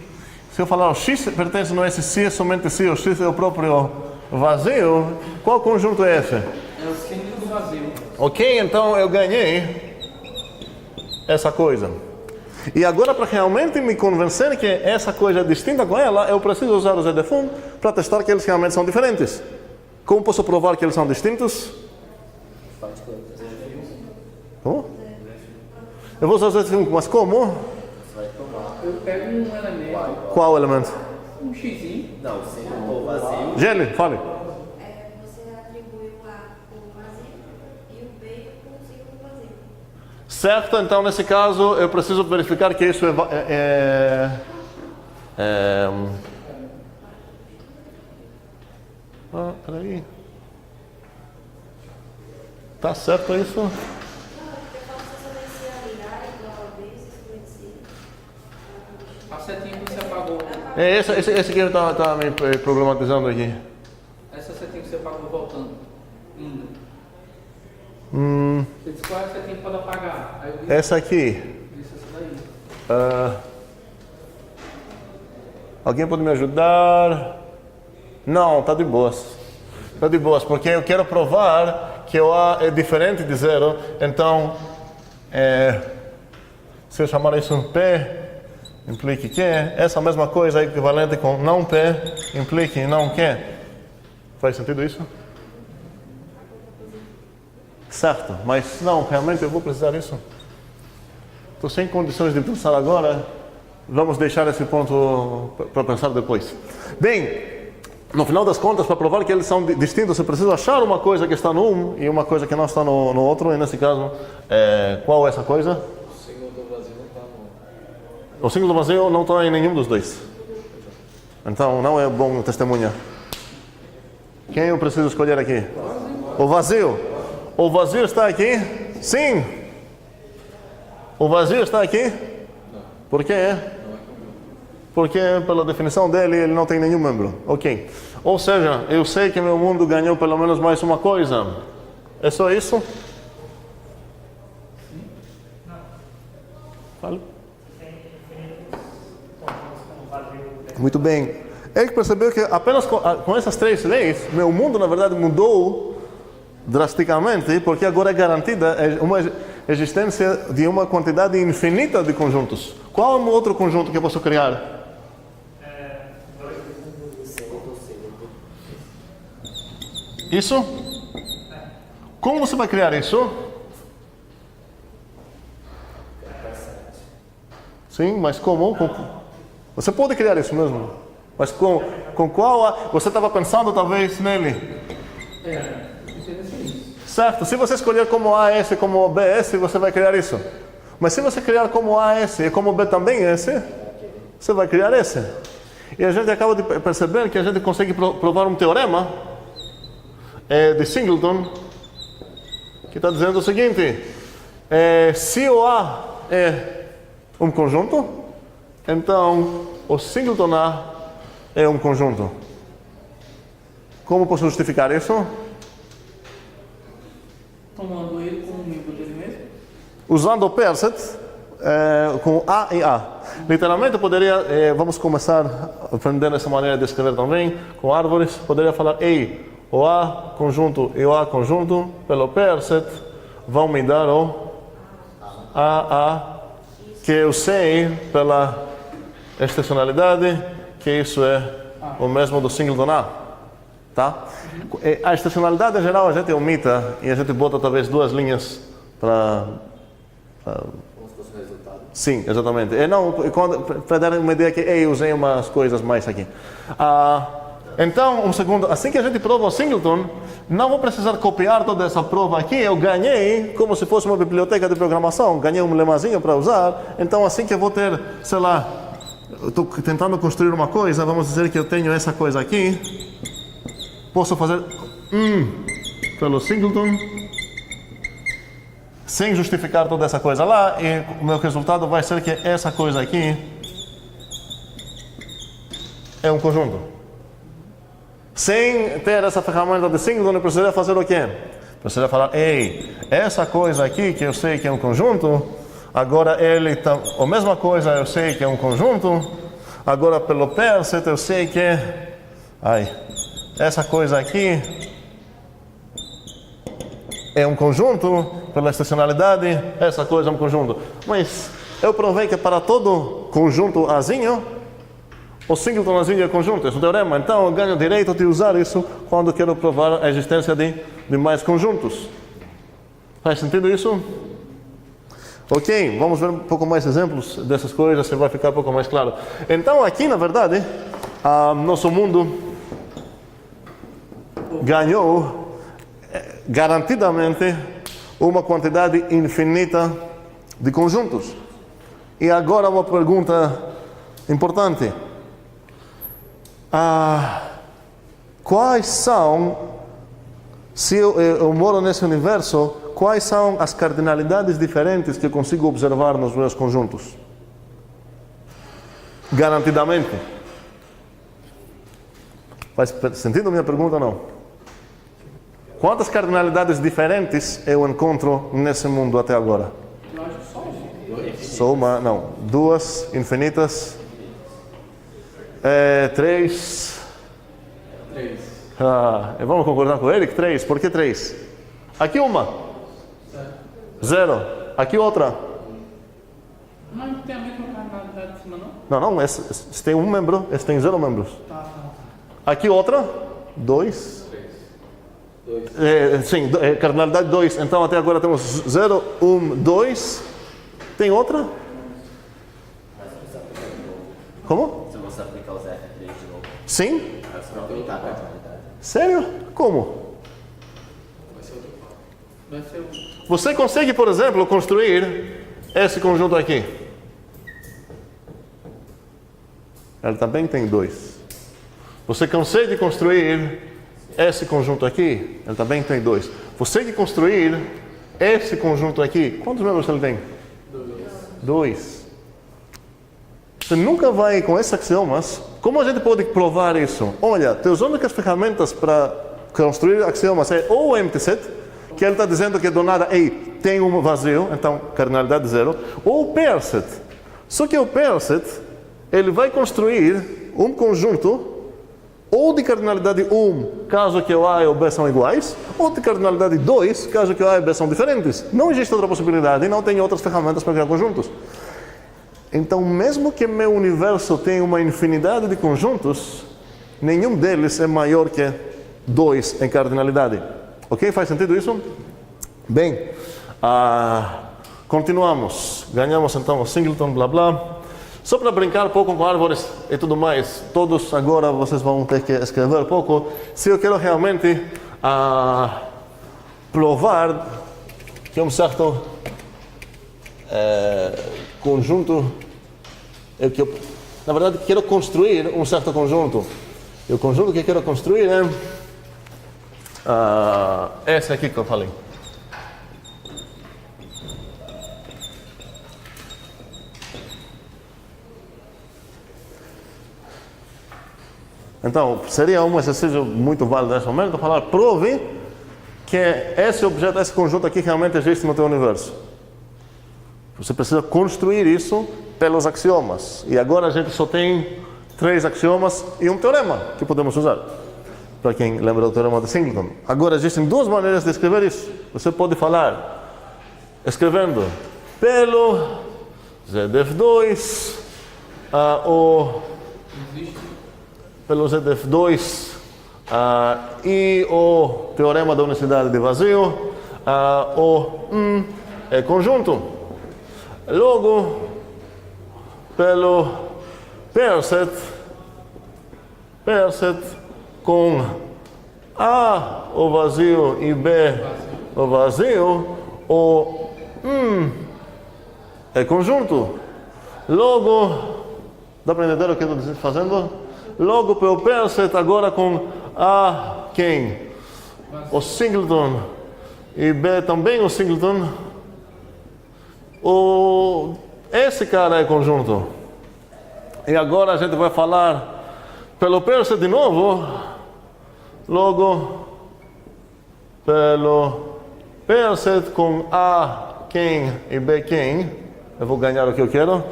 Se eu falar o x pertence no S, se é somente se, o x é o próprio vazio, qual conjunto é esse? É o símbolo do vazio. Ok, então eu ganhei essa coisa. E agora, para realmente me convencer que essa coisa é distinta com ela, eu preciso usar o ZDFUN para testar que eles realmente são diferentes. Como posso provar que eles são distintos? Como? Eu vou usar o ZDFUN, mas como? Eu pego um elemento, Qual elemento? um xzinho, Não, se não for vazio, Gele, fale. Você atribui o A com o vazio e o B com o símbolo vazio. Certo, então nesse caso eu preciso verificar que isso peraí. Tá certo isso? Não, porque quando você silencia A igual a B, você silencia. a setinha que você apagou. Esse aqui tá me problematizando aqui. Essa setinha que você apagou voltando. Indo. Você disse qual é a setinha que pode apagar? Aí eu disse, Essa aqui. disse essa daí. Alguém pode me ajudar? Não, tá de boas. Tá de boas, porque eu quero provar que o A é diferente de zero. Então, se eu chamar isso P, implique que essa mesma coisa é equivalente com não P, implique não que. Faz sentido isso? Certo, mas não, realmente eu vou precisar disso. Estou sem condições de pensar agora. Vamos deixar esse ponto para pensar depois. Bem, no final das contas, para provar que eles são distintos, eu preciso achar uma coisa que está no um e uma coisa que não está no outro. E nesse caso, qual é essa coisa? O símbolo do vazio não está no... O símbolo vazio não está em nenhum dos dois. Então não é bom testemunha. Quem eu preciso escolher aqui? O vazio. O vazio está aqui? Sim. O vazio está aqui? Por quê? Porque, pela definição dele, ele não tem nenhum membro. Ok. Ou seja, eu sei que meu mundo ganhou pelo menos mais uma coisa. É só isso? Fale. Muito bem. Ele percebeu que apenas com essas três leis, meu mundo, na verdade, mudou drasticamente, porque agora é garantida uma existência de uma quantidade infinita de conjuntos. Qual é o outro conjunto que eu posso criar? Isso? Como você vai criar isso? Sim, mas como? Você pode criar isso mesmo. Mas com qual? Você estava pensando talvez nele? Certo, se você escolher como AS como BS, você vai criar isso. Mas se você criar como AS e como B também S, você vai criar esse. E a gente acaba de perceber que a gente consegue provar um teorema de Singleton que está dizendo o seguinte: se o A é um conjunto, então o Singleton A é um conjunto. Como posso justificar isso? tomando ele como membro dele mesmo? Usando o percet com A e A. Literalmente poderia, vamos começar aprendendo essa maneira de escrever também, com árvores, poderia falar ei, o A conjunto e o A conjunto, pelo percet, vão me dar o A, que eu sei pela extensionalidade, que isso é o mesmo do singleton A. Tá? A extensionalidade em geral a gente omita e a gente bota talvez duas linhas para... Como se fosse um resultado. Sim, exatamente. Para dar uma ideia que eu usei umas coisas mais aqui. Então, um segundo, assim que a gente prova o singleton, não vou precisar copiar toda essa prova aqui, eu ganhei como se fosse uma biblioteca de programação, ganhei um lemazinho para usar, então assim que eu vou ter, sei lá, estou tentando construir uma coisa, vamos dizer que eu tenho essa coisa aqui, posso fazer pelo singleton, sem justificar toda essa coisa lá, e o meu resultado vai ser que essa coisa aqui é um conjunto. Sem ter essa ferramenta de singleton, eu precisaria fazer o quê? Precisaria falar, ei, essa coisa aqui que eu sei que é um conjunto, agora a mesma coisa eu sei que é um conjunto, agora pelo percet eu sei que essa coisa aqui é um conjunto, pela extensionalidade, essa coisa é um conjunto. Mas eu provei que para todo conjunto azinho, o singleton azinho é conjunto, esse é o teorema. Então eu ganho o direito de usar isso quando quero provar a existência de mais conjuntos. Faz sentido isso? Ok, vamos ver um pouco mais exemplos dessas coisas, se vai ficar um pouco mais claro. Então aqui, na verdade, nosso mundo ganhou garantidamente uma quantidade infinita de conjuntos. E agora uma pergunta importante. Quais são, se eu moro nesse universo, quais são as cardinalidades diferentes que eu consigo observar nos meus conjuntos? Garantidamente. Faz sentido a minha pergunta ou não? Quantas cardinalidades diferentes eu encontro nesse mundo até agora? Eu acho que só um. Só uma, não. Duas, infinitas. Três. Vamos concordar com ele que 3. Por que 3? Aqui uma. 0. Aqui outra. Não tem a mesma cardinalidade de cima, não? Não, esse tem um membro, esse tem 0 membros. Aqui outra. 2. Sim, cardinalidade 2. Então até agora temos 0, 1, 2. Tem outra? Como? Se você aplicar os F3 de novo, Sim? aí você vai aumentar a cardinalidade. Sério? Como? Vai ser o... Você consegue, por exemplo, construir esse conjunto aqui. Ele também tem 2. Você consegue construir esse conjunto aqui? Ele também tem 2. Você consegue construir esse conjunto aqui? Quantos membros ele tem? 2. Você nunca vai com esses axiomas. Como a gente pode provar isso? Olha, as únicas ferramentas para construir axiomas é ou o empty set, que ele está dizendo que do nada, tem um vazio, então cardinalidade 0, ou o percet. Só que o percet, ele vai construir um conjunto ou de cardinalidade 1, caso que o A e o B são iguais, ou de cardinalidade 2, caso que o A e o B são diferentes. Não existe outra possibilidade, não tem outras ferramentas para criar conjuntos. Então, mesmo que meu universo tenha uma infinidade de conjuntos, nenhum deles é maior que 2 em cardinalidade. Ok? Faz sentido isso? Bem, continuamos. Ganhamos então o singleton, blá blá. Só para brincar um pouco com árvores e tudo mais, todos agora vocês vão ter que escrever um pouco. Se eu quero realmente provar que um certo conjunto, na verdade quero construir um certo conjunto. E o conjunto que quero construir é esse aqui que eu falei. Então, seria um exercício muito válido nesse momento, falar, prove que esse objeto, esse conjunto aqui realmente existe no teu universo. Você precisa construir isso pelos axiomas. E agora a gente só tem 3 axiomas e um teorema que podemos usar. Para quem lembra do teorema de Singleton. Agora existem 2 maneiras de escrever isso. Você pode falar escrevendo pelo ZDF2 pelo ZDF2 e o teorema da unicidade de vazio é conjunto. Logo, pelo Perset com A o vazio e B o vazio, o é conjunto. Logo, dá para entender o que eu estou fazendo? Logo, pelo Perset agora com A quem? O singleton e B também o singleton. Esse cara é conjunto. E agora a gente vai falar pelo Perset de novo. Logo, pelo Perset com A quem e B quem. Eu vou ganhar o que eu quero.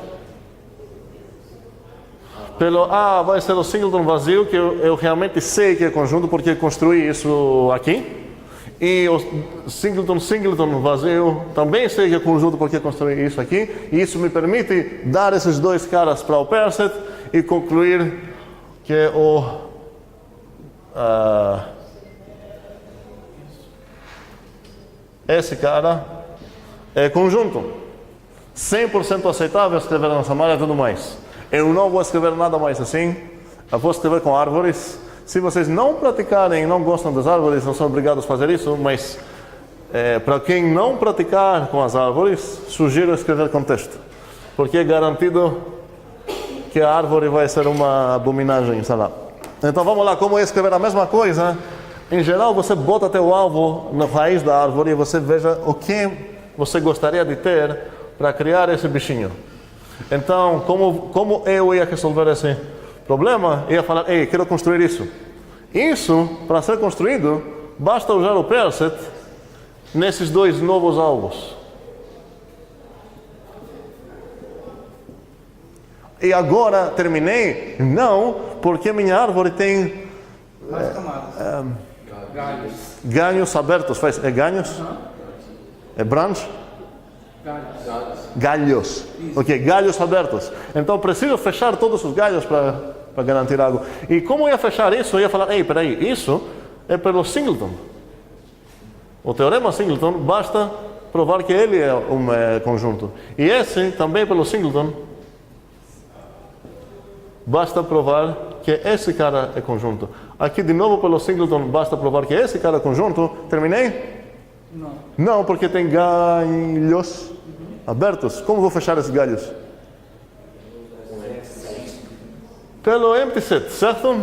Pelo A vai ser o singleton vazio, que eu realmente sei que é conjunto porque construí isso aqui. E o singleton vazio também sei que é conjunto porque construí isso aqui. E isso me permite dar esses 2 caras para o Perset e concluir que esse cara é conjunto. 100% aceitável escrever nessa malha e tudo mais. Eu não vou escrever nada mais assim. Eu vou escrever com árvores. Se vocês não praticarem e não gostam das árvores, não são obrigados a fazer isso, mas para quem não praticar com as árvores, sugiro escrever com texto. Porque é garantido que a árvore vai ser uma abominagem, sei lá. Então vamos lá, como escrever a mesma coisa. Em geral, você bota teu alvo na raiz da árvore e você veja o que você gostaria de ter para criar esse bichinho. Então, como eu ia resolver esse problema? Eu ia falar, ei, quero construir isso. Isso, para ser construído, basta usar o Perset nesses 2 novos alvos. E agora terminei? Não, porque minha árvore tem Mais camadas. Galhos. galhos abertos. É galhos? É branch? Galhos. Galhos. Ok, galhos abertos. Então preciso fechar todos os galhos para garantir algo. E como eu ia fechar isso? Eu ia falar, ei, peraí, isso é pelo singleton. O teorema singleton basta provar que ele é um conjunto. E esse também pelo singleton basta provar que esse cara é conjunto. Aqui de novo pelo singleton basta provar que esse cara é conjunto. Terminei? Não. Não, porque tem galhos abertos. Como vou fechar esses galhos? Pelo empty set, certo?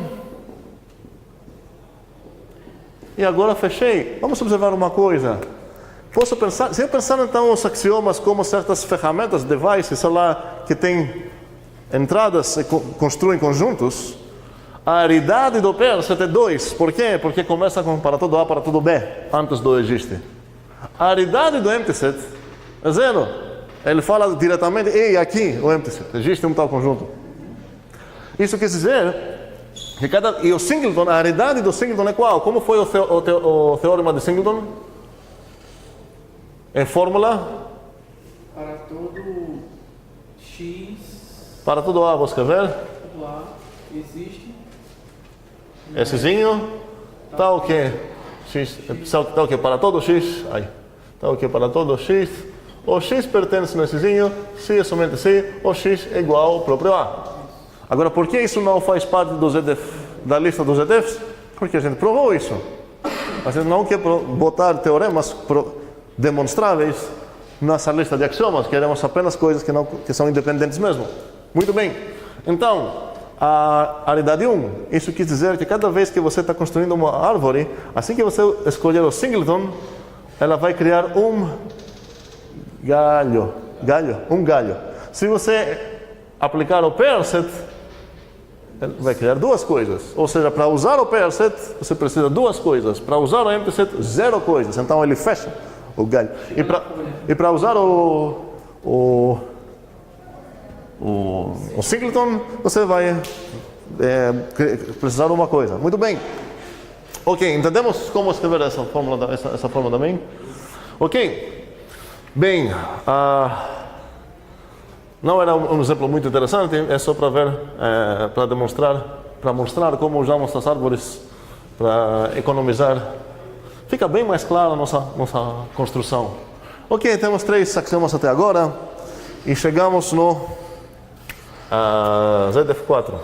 E agora fechei. Vamos observar uma coisa. Posso pensar, se eu pensar então os axiomas como certas ferramentas, devices, sei lá, que tem entradas e construem conjuntos, a aridade do Perset é 2. Por quê? Porque começa com para todo A, para todo B, antes do existe. A aridade do empty set é 0. Ele fala diretamente, ei, aqui o empty set, existe um tal conjunto. Isso quer dizer que e o singleton, a aridade do singleton é qual? Como foi o teorema de Singleton? É fórmula? Para todo X, Para todo A, vou escrever. todo A, existe. Essezinho, tá o quê? X, tá o quê? Para todo X, aí. Tá o quê? Para todo X. O X pertence nessezinho, se é somente se, o X é igual ao próprio A. Agora, por que isso não faz parte do ZDF, da lista dos ZDFs? Porque a gente provou isso. A gente não quer botar teoremas demonstráveis nessa lista de axiomas, queremos apenas coisas que são independentes mesmo. Muito bem. Então, a aridade 1, isso quer dizer que cada vez que você está construindo uma árvore, assim que você escolher o singleton, ela vai criar um galho. Se você aplicar o Perset, Ele vai criar duas coisas. Ou seja, para usar o pair set, você precisa de duas coisas. Para usar o empty set, 0 coisas. Então ele fecha o galho. E para usar o singleton, você vai precisar de uma coisa. Muito bem. Ok, entendemos como escrever essa fórmula também? Ok. Bem, não era um exemplo muito interessante, é só para ver, para mostrar como usamos as árvores para economizar. Fica bem mais clara a nossa construção. Ok, temos 3 axiomas até agora e chegamos no ZF4.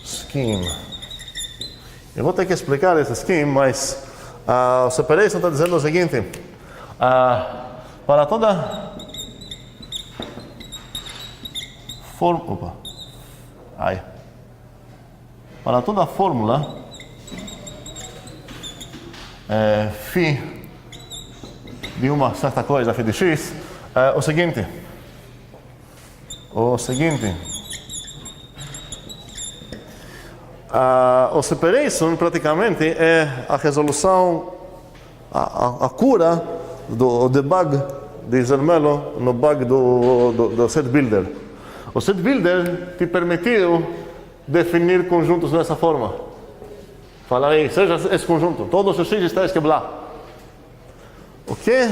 Scheme. Eu vou ter que explicar esse scheme, mas o separation está dizendo o seguinte: para toda para toda fórmula φ de uma certa coisa, φ de x, o seguinte. O separation praticamente é a resolução, a cura do debug de Zermelo no bug do set builder. O set builder te permitiu definir conjuntos dessa forma. Fala aí, seja esse conjunto, todos os x tais que blá. O que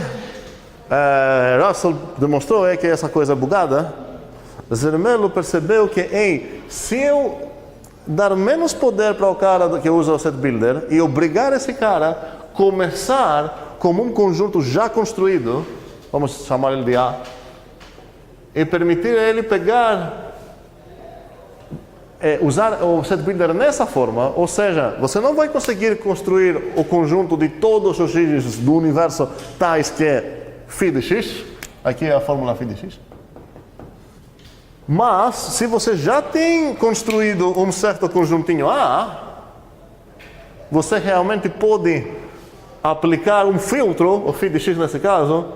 Russell demonstrou é que essa coisa bugada, Zermelo percebeu que, se eu dar menos poder para o cara que usa o set builder e obrigar esse cara a começar como um conjunto já construído, vamos chamar ele de A, e permitir a ele pegar, usar o set builder nessa forma, ou seja, você não vai conseguir construir o conjunto de todos os x do universo tais que é φ de x, aqui é a fórmula φ de x. Mas, se você já tem construído um certo conjuntinho A, você realmente pode aplicar um filtro, o φ de x nesse caso,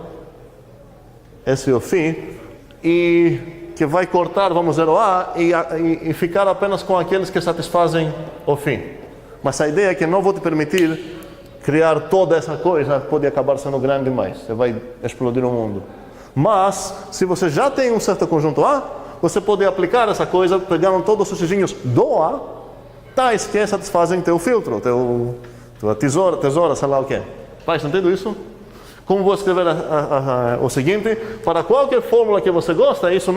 esse é o φ, e que vai cortar, vamos dizer, o A e ficar apenas com aqueles que satisfazem o φ. Mas a ideia é que não vou te permitir criar toda essa coisa, pode acabar sendo grande demais, você vai explodir o mundo. Mas, se você já tem um certo conjunto A, você pode aplicar essa coisa pegando todos os xzinhos do A, tais que satisfazem teu filtro, tua tesoura, sei lá o que. Faz sentido isso? Como vou escrever o seguinte: para qualquer fórmula que você gosta, eu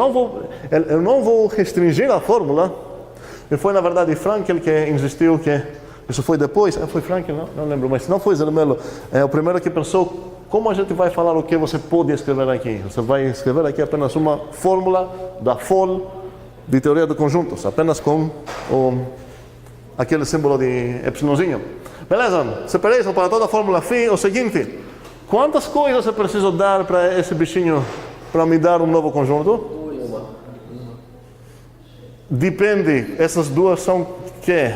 não vou restringir a fórmula. E foi, na verdade, Frankel que insistiu que isso foi depois. Foi Frankel, não lembro, mas não foi Zermelo. É o primeiro que pensou: como a gente vai falar o que você pode escrever aqui? Você vai escrever aqui apenas uma fórmula da FOL de teoria de conjuntos, apenas com aquele símbolo de epsilonzinho. Beleza? Separation para toda a fórmula φ, o seguinte: quantas coisas eu preciso dar para esse bichinho para me dar um novo conjunto? Uma. Depende, essas duas são que?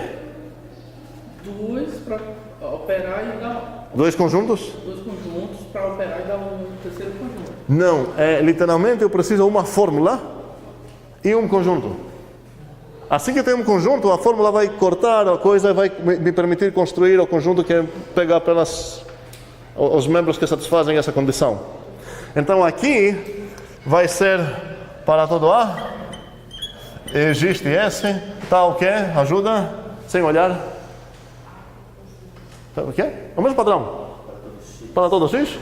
2 para operar e dar 2 conjuntos? 2 conjuntos para operar e dar um terceiro conjunto. Não, literalmente eu preciso de uma fórmula e um conjunto. Assim que tem um conjunto, a fórmula vai cortar a coisa e vai me permitir construir o conjunto que pega apenas os membros que satisfazem essa condição. Então aqui vai ser para todo A, existe S, tal que, ajuda, sem olhar. O quê? O mesmo padrão. Para todo X?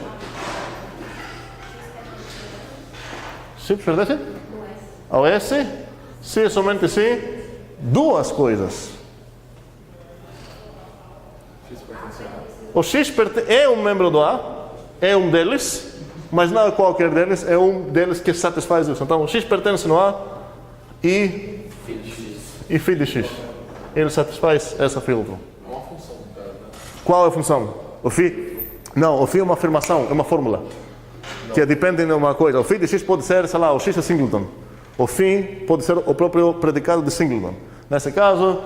Se pertence ao S, se é somente se, duas coisas. O X é um membro do A, é um deles, mas não é qualquer deles, é um deles que satisfaz isso. Então o X pertence no A e φ de X. Ele satisfaz essa filtro. Qual é a função? O φ? Não, o φ é uma afirmação, é uma fórmula. Que depende de uma coisa. O φ de x pode ser, sei lá, o x é singleton. O φ pode ser o próprio predicado de singleton. Nesse caso,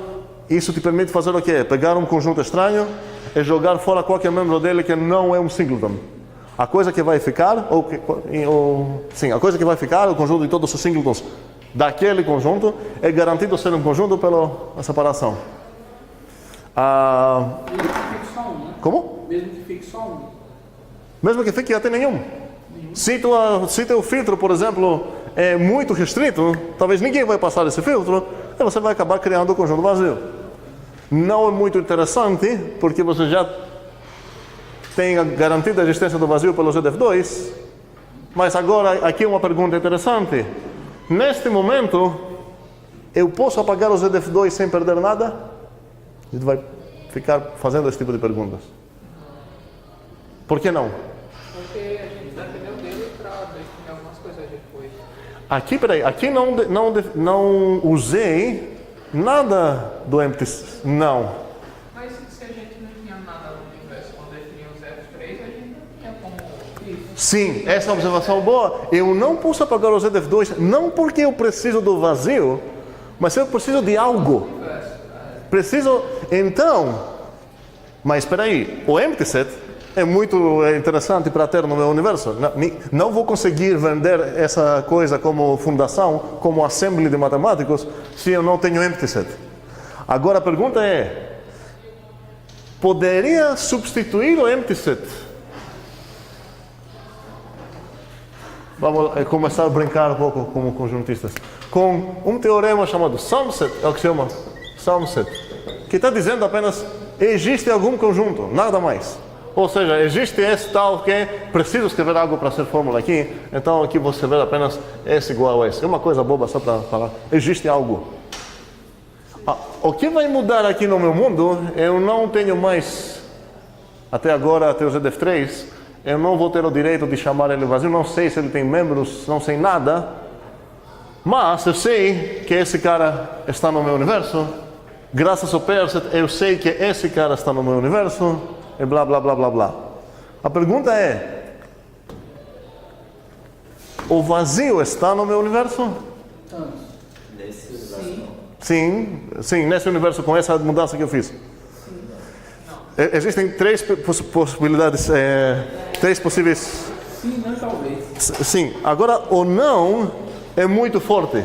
isso te permite fazer o quê? Pegar um conjunto estranho e jogar fora qualquer membro dele que não é um singleton. A coisa que vai ficar, sim, a coisa que vai ficar, o conjunto de todos os singletons daquele conjunto, é garantido ser um conjunto pela separação. Mesmo que fique só um, né? Como? Mesmo que fique só um. Mesmo que fique até nenhum. Se teu filtro, por exemplo, é muito restrito, talvez ninguém vai passar esse filtro, e você vai acabar criando um conjunto vazio. Não é muito interessante, porque você já tem garantida a existência do vazio pelo ZDF2, mas agora aqui uma pergunta interessante. Neste momento, eu posso apagar o ZDF2 sem perder nada? A gente vai ficar fazendo esse tipo de perguntas. Por que não? Porque a gente dependeu dele para definir algumas coisas depois. Aqui, peraí, aqui não usei nada do empty, não. Mas se a gente não tinha nada no universo quando definiu os F3, a gente não tinha como isso. Sim, essa é uma observação boa. Eu não posso apagar o ZDF2, não porque eu preciso do vazio, mas eu preciso de algo. Preciso, então, mas espera aí, o empty set é muito interessante para ter no meu universo. Não vou conseguir vender essa coisa como fundação, como assembly de matemáticos, se eu não tenho empty set. Agora a pergunta é, poderia substituir o empty set? Vamos começar a brincar um pouco como conjuntistas. Com um teorema chamado sum set, é o que se chama sum set, que está dizendo apenas existe algum conjunto, nada mais. Ou seja, existe esse tal que preciso escrever algo para ser fórmula aqui, então aqui vou escrever apenas S igual a S. É uma coisa boba só para falar, existe algo. O que vai mudar aqui no meu mundo, eu não tenho mais, até agora, até o ZDF3, eu não vou ter o direito de chamar ele vazio, não sei se ele tem membros, não sei nada, mas eu sei que esse cara está no meu universo, graças ao Perset eu sei que esse cara está no meu universo, e blá blá blá blá blá. A pergunta é, o vazio está no meu universo? Nesse universo não. Sim, nesse universo com essa mudança que eu fiz. Existem três possibilidades, três possíveis. Sim, não, talvez. Sim, agora o não é muito forte.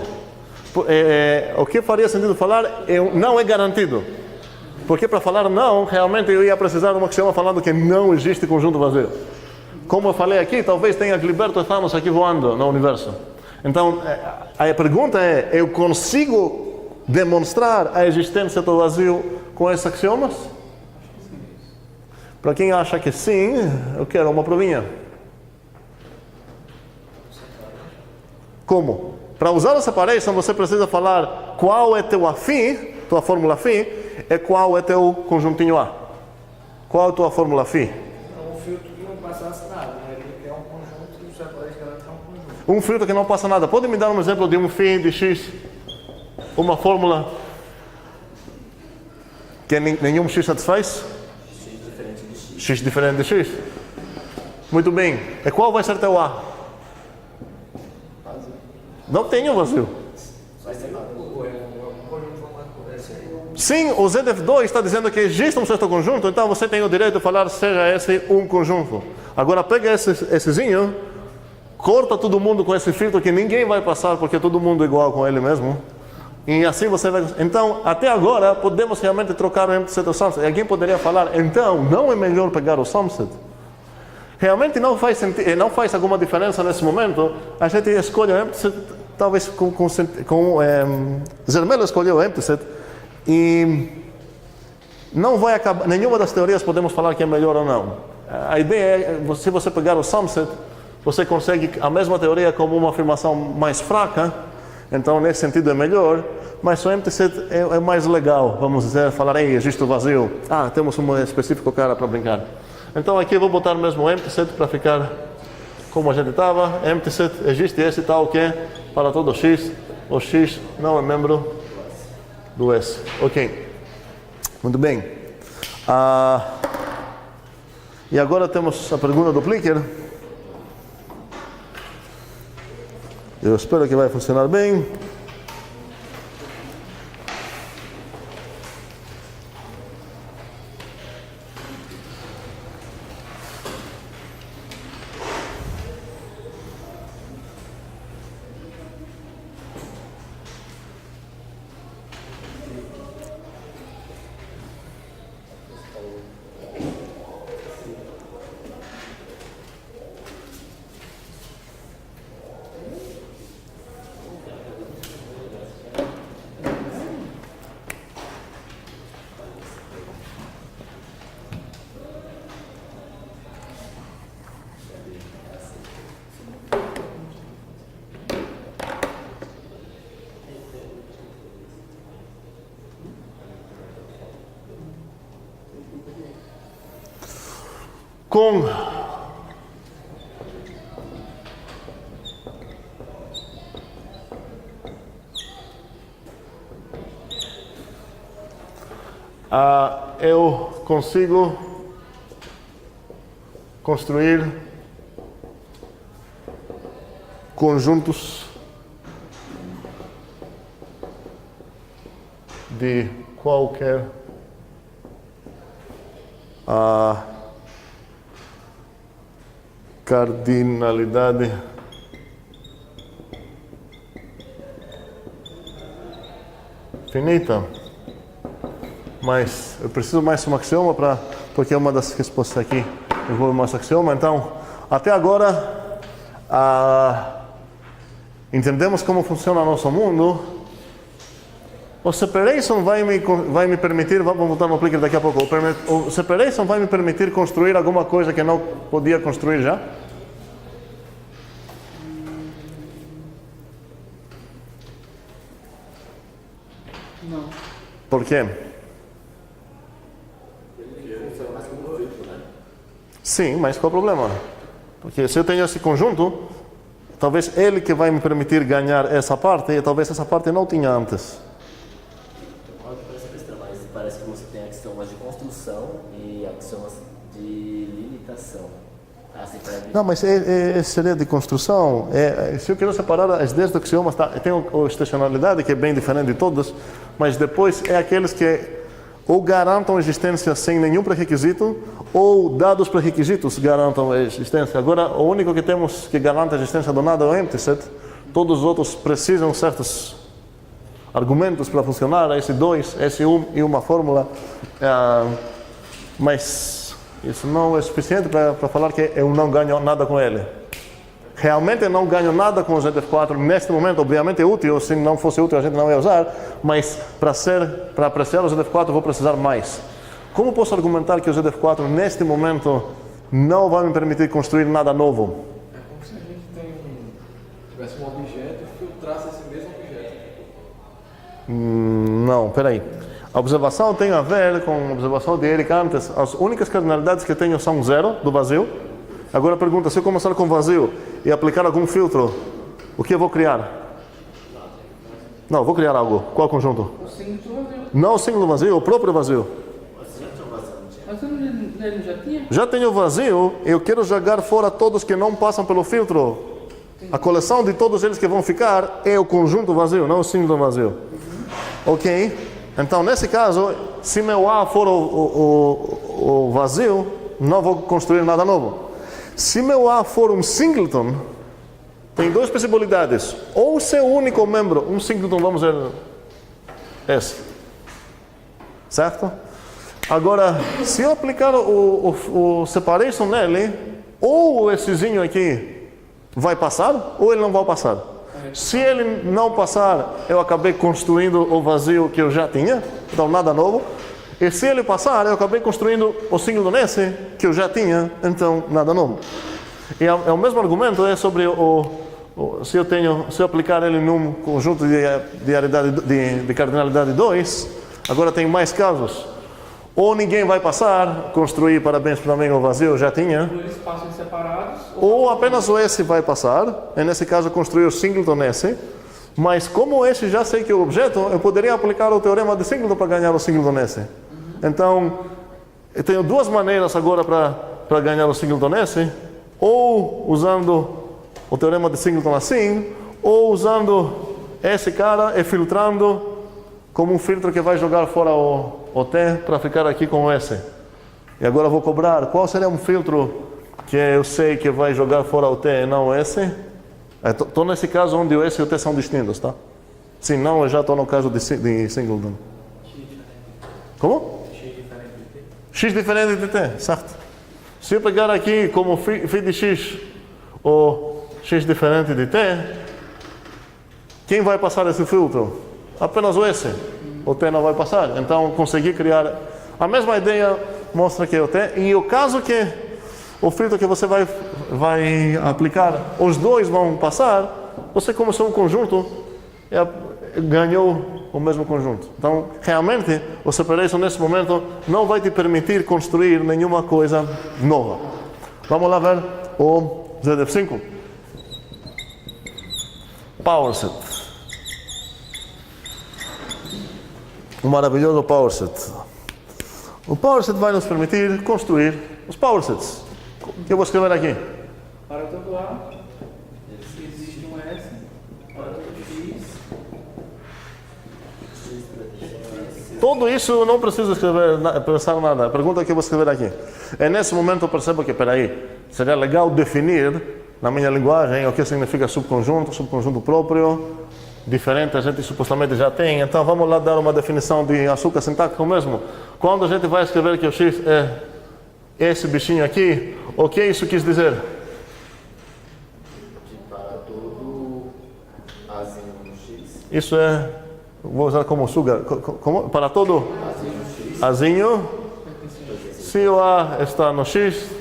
O que faria sentido falar não é garantido. Porque para falar não, realmente eu ia precisar de uma axioma falando que não existe conjunto vazio. Como eu falei aqui, talvez tenha Gilberto e Thanos aqui voando no universo. Então, a pergunta é, eu consigo demonstrar a existência do vazio com esses axiomas? Para quem acha que sim, eu quero uma provinha. Como? Para usar a separation, você precisa falar qual é teu afim, tua fórmula afim, e qual é teu conjuntinho A. Qual é a tua fórmula afim? Um filtro que não passasse nada, né? Ele quer um conjunto e o separation ela quer um conjunto. Um filtro que não passa nada. Pode me dar um exemplo de um φ de x? Uma fórmula que nenhum x satisfaz? X diferente de x. Muito bem. E qual vai ser teu A? Não tenho vazio. Sim, o ZDF2 está dizendo que existe um certo conjunto, então você tem o direito de falar seja esse um conjunto. Agora pega essezinho, corta todo mundo com esse filtro que ninguém vai passar porque todo mundo é igual com ele mesmo. E assim você vai... Então, até agora, podemos realmente trocar o empty set e o sumset. E alguém poderia falar, então, não é melhor pegar o sumset? Realmente não faz sentido, não faz alguma diferença nesse momento. A gente escolhe o empty set, talvez Zermelo escolheu o empty set, e não vai acabar, nenhuma das teorias podemos falar que é melhor ou não. A ideia é, se você pegar o sumset, você consegue a mesma teoria como uma afirmação mais fraca, então nesse sentido é melhor, mas o empty set é mais legal, vamos dizer, falar, ei, existe o vazio, temos um específico cara para brincar. Então aqui eu vou botar mesmo o empty set para ficar como a gente estava, empty set, existe esse tal que para todo x, o x não é membro do S. Ok. Muito bem. E agora temos a pergunta do Plicker. Eu espero que vai funcionar bem. com eu consigo construir conjuntos de qualquer cardinalidade finita. Mas eu preciso mais um axioma porque é uma das respostas aqui envolve mais axioma. Então, até agora entendemos como funciona o nosso mundo. O separation vai me permitir, vamos voltar no aplique daqui a pouco. O separation vai me permitir construir alguma coisa que não podia construir já? Não. Por quê? Sim, mas qual é o problema? Porque se eu tenho esse conjunto, talvez ele que vai me permitir ganhar essa parte, e talvez essa parte não tinha antes. Concordo com essa questão, mas parece que você tem axiomas de construção e axiomas de limitação. Não, mas seria de construção. Se eu quero separar as 10 axiomas, tem a estacionalidade, que é bem diferente de todas, mas depois é aqueles que ou garantam a existência sem nenhum pré-requisito, ou dados pré-requisitos garantam a existência. Agora, o único que temos que garante a existência do nada é o empty set. Todos os outros precisam de certos argumentos para funcionar, S2, S1 e uma fórmula. Mas isso não é suficiente para falar que eu não ganho nada com ele. Realmente não ganho nada com o ZF4 neste momento. Obviamente é útil, se não fosse útil a gente não ia usar, mas para apreciar o ZF4 vou precisar mais. Como posso argumentar que o ZF4 neste momento não vai me permitir construir nada novo? É como se a gente tivesse um objeto e filtrasse esse mesmo objeto. Não, peraí. A observação tem a ver com a observação de Eric antes. As únicas cardinalidades que tenho são 0 do vazio. Agora pergunta, se eu começar com vazio e aplicar algum filtro, o que eu vou criar? Não, vou criar algo. Qual conjunto? O símbolo do vazio. Não o símbolo vazio, o próprio vazio. Mas ele já tinha? Já tenho vazio, eu quero jogar fora todos que não passam pelo filtro. A coleção de todos eles que vão ficar é o conjunto vazio, não o símbolo vazio. Ok? Então, nesse caso, se meu A for o vazio, não vou construir nada novo. Se meu A for um singleton, tem duas possibilidades. Ou ser o único membro, um singleton, vamos ver esse. Certo? Agora, se eu aplicar o separation nele, ou essezinho aqui vai passar, ou ele não vai passar. Se ele não passar, eu acabei construindo o vazio que eu já tinha, então nada novo. E se ele passar, eu acabei construindo o singleton nesse que eu já tinha, então nada novo. E é o mesmo argumento sobre se eu aplicar ele num conjunto de cardinalidade 2, agora tem mais casos. Ou ninguém vai passar, construir, parabéns para mim, o vazio eu já tinha. Ou eles passam separados. Ou apenas o S vai passar, e nesse caso construir o singleton S. Mas como esse já sei que é o objeto, eu poderia aplicar o teorema de singleton para ganhar o singleton S. Então, eu tenho duas maneiras agora para ganhar o singleton S. Ou usando o teorema de singleton assim, ou usando esse cara e filtrando como um filtro que vai jogar fora o T para ficar aqui com o S. E agora eu vou cobrar qual seria um filtro que eu sei que vai jogar fora o T e não o S. Estou nesse caso onde o S e o T são distintos, tá? Se não, eu já estou no caso de singleton. Como? X diferente de T, certo. Se eu pegar aqui como φ de X ou X diferente de T, quem vai passar esse filtro? Apenas o S. O T não vai passar. Então, consegui criar a mesma ideia, mostra que é o T. E o caso que o filtro que você vai aplicar, os dois vão passar, você começou um conjunto e ganhou o mesmo conjunto. Então, realmente, o separation nesse momento não vai te permitir construir nenhuma coisa nova. Vamos lá ver o ZDF5. Power Set. Um maravilhoso Power Set. O Power Set vai nos permitir construir os Power Sets. O que eu vou escrever aqui? Para todo A, existe um S. Para todo X, Tudo isso eu não preciso escrever, pensar nada. A pergunta que eu vou escrever aqui. É nesse momento eu percebo que, peraí, seria legal definir na minha linguagem o que significa subconjunto, subconjunto próprio, diferente a gente supostamente já tem. Então vamos lá dar uma definição de açúcar sintático mesmo. Quando a gente vai escrever que o X é esse bichinho aqui, o que isso quis dizer? De para todo azinho no X. Isso é, vou usar como sugar, para todo azinho, se o A está no X,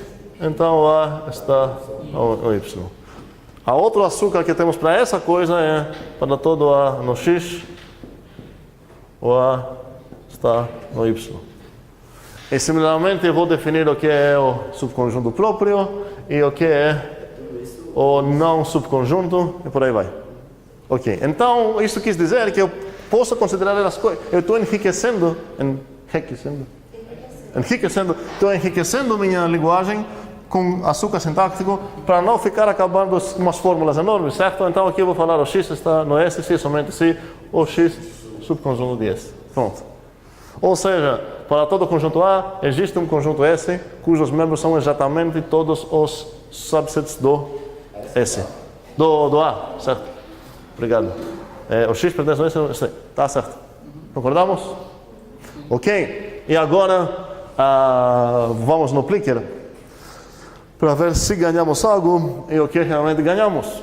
então o A está no Y. A outro açúcar que temos para essa coisa é para todo A no X, o A está no Y. E similarmente eu vou definir o que é o subconjunto próprio e o que é o não subconjunto e por aí vai. Ok, então isso quis dizer que eu posso considerar as coisas, eu estou enriquecendo minha linguagem com açúcar sintático para não ficar acabando umas fórmulas enormes, certo? Então aqui eu vou falar o X está no S, se somente se o X subconjunto de S. Pronto. Ou seja, para todo conjunto A, existe um conjunto S, cujos membros são exatamente todos os subsets do S. Do A, certo? Obrigado. O X pertence ao S, está certo. Concordamos? Ok. E agora, vamos no clicker para ver se ganhamos algo e o que realmente ganhamos.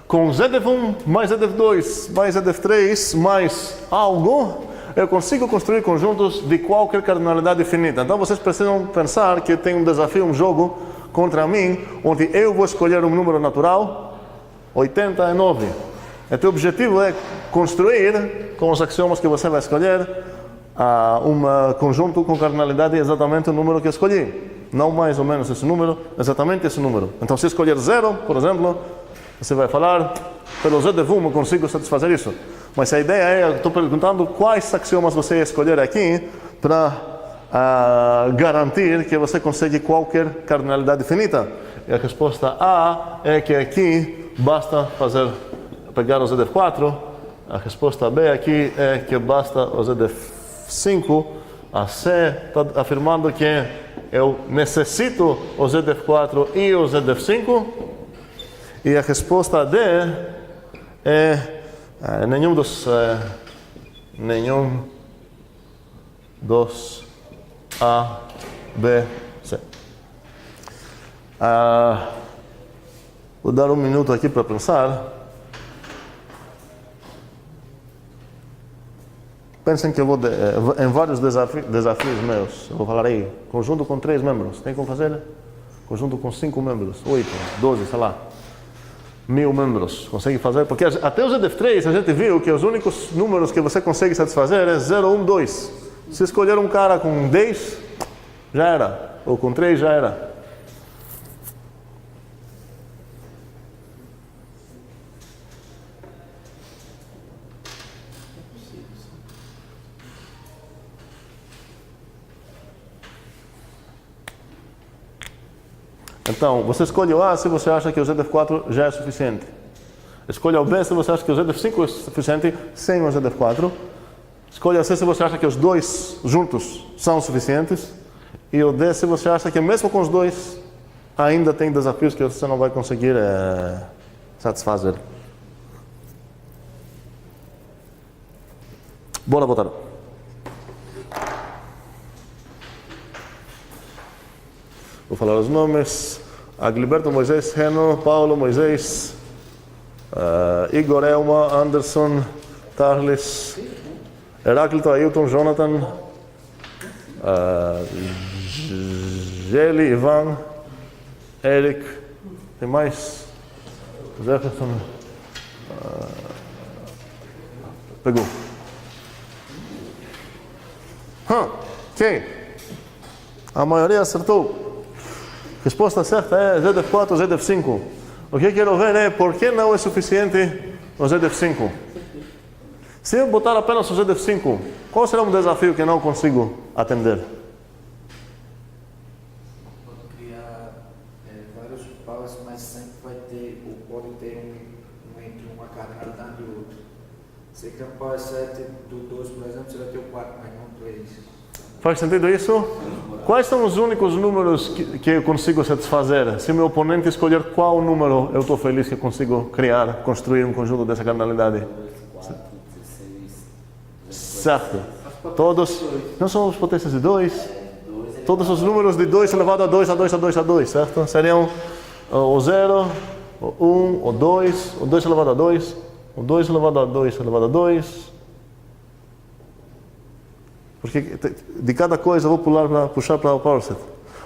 Com ZDF1 mais ZDF2 mais ZDF3 mais algo, eu consigo construir conjuntos de qualquer cardinalidade finita. Então vocês precisam pensar que tem um desafio, um jogo contra mim, onde eu vou escolher um número natural, 89. Então o objetivo é construir, com os axiomas que você vai escolher, um conjunto com cardinalidade exatamente o número que escolhi. Não mais ou menos esse número, exatamente esse número. Então se escolher 0, por exemplo, você vai falar, pelo ZDF1 eu consigo satisfazer isso. Mas a ideia é, eu estou perguntando quais axiomas você escolher aqui para garantir que você consegue qualquer cardinalidade finita. E a resposta A é que aqui basta pegar o ZDF4. A resposta B aqui é que basta o ZDF5. A C está afirmando que eu necessito o ZDF4 e o ZDF5. E a resposta D é nenhum dos A, B, C. Vou dar um minuto aqui para pensar. Pensem que eu vou em vários desafios meus. Eu vou falar aí, conjunto com 3 membros. Tem como fazer? Conjunto com 5 membros, 8, 12, sei lá. 1000 membros. Consegue fazer? Porque até o ZDF3 a gente viu que os únicos números que você consegue satisfazer é 0, 1, 2. Se escolher um cara com 10, já era. Ou com 3, já era. Então, você escolhe o A se você acha que o ZDF4 já é suficiente. Escolha o B se você acha que o ZDF5 é suficiente sem o ZDF4. Escolha o C se você acha que os dois juntos são suficientes. E o D se você acha que mesmo com os dois ainda tem desafios que você não vai conseguir satisfazer. Bora votar. Vou falar os nomes. Agliberto Moisés Reno, Paulo Moisés, Igor Elma, Anderson, Tarles, Heráclito Ailton, Jonathan, Geli, Ivan, Eric, tem mais? Jefferson, pegou. Ok. A maioria acertou. Resposta certa é ZF4 ou ZF5. O que eu quero ver é por que não é suficiente o ZF5. Se eu botar apenas o ZF5, qual será um desafio que não consigo atender? Pode criar vários powers, mas sempre vai ter, ou pode ter entre uma cardinalidade e outra. Se quer um power 7 do 2, por exemplo, você vai ter o 4, mas não 3. Faz sentido isso? Quais são os únicos números que eu consigo satisfazer? Se meu oponente escolher qual número, eu estou feliz que eu consigo criar, construir um conjunto dessa cardinalidade. 2, 4, 16. Certo. Todos. Não são as potências de 2? Todos os números de 2 elevado a 2, a 2, a 2, a 2, certo? Seriam o 0, o 1, o 2, o 2 elevado a 2, o 2 elevado a 2 elevado a 2. Porque de cada coisa eu vou puxar para o power set.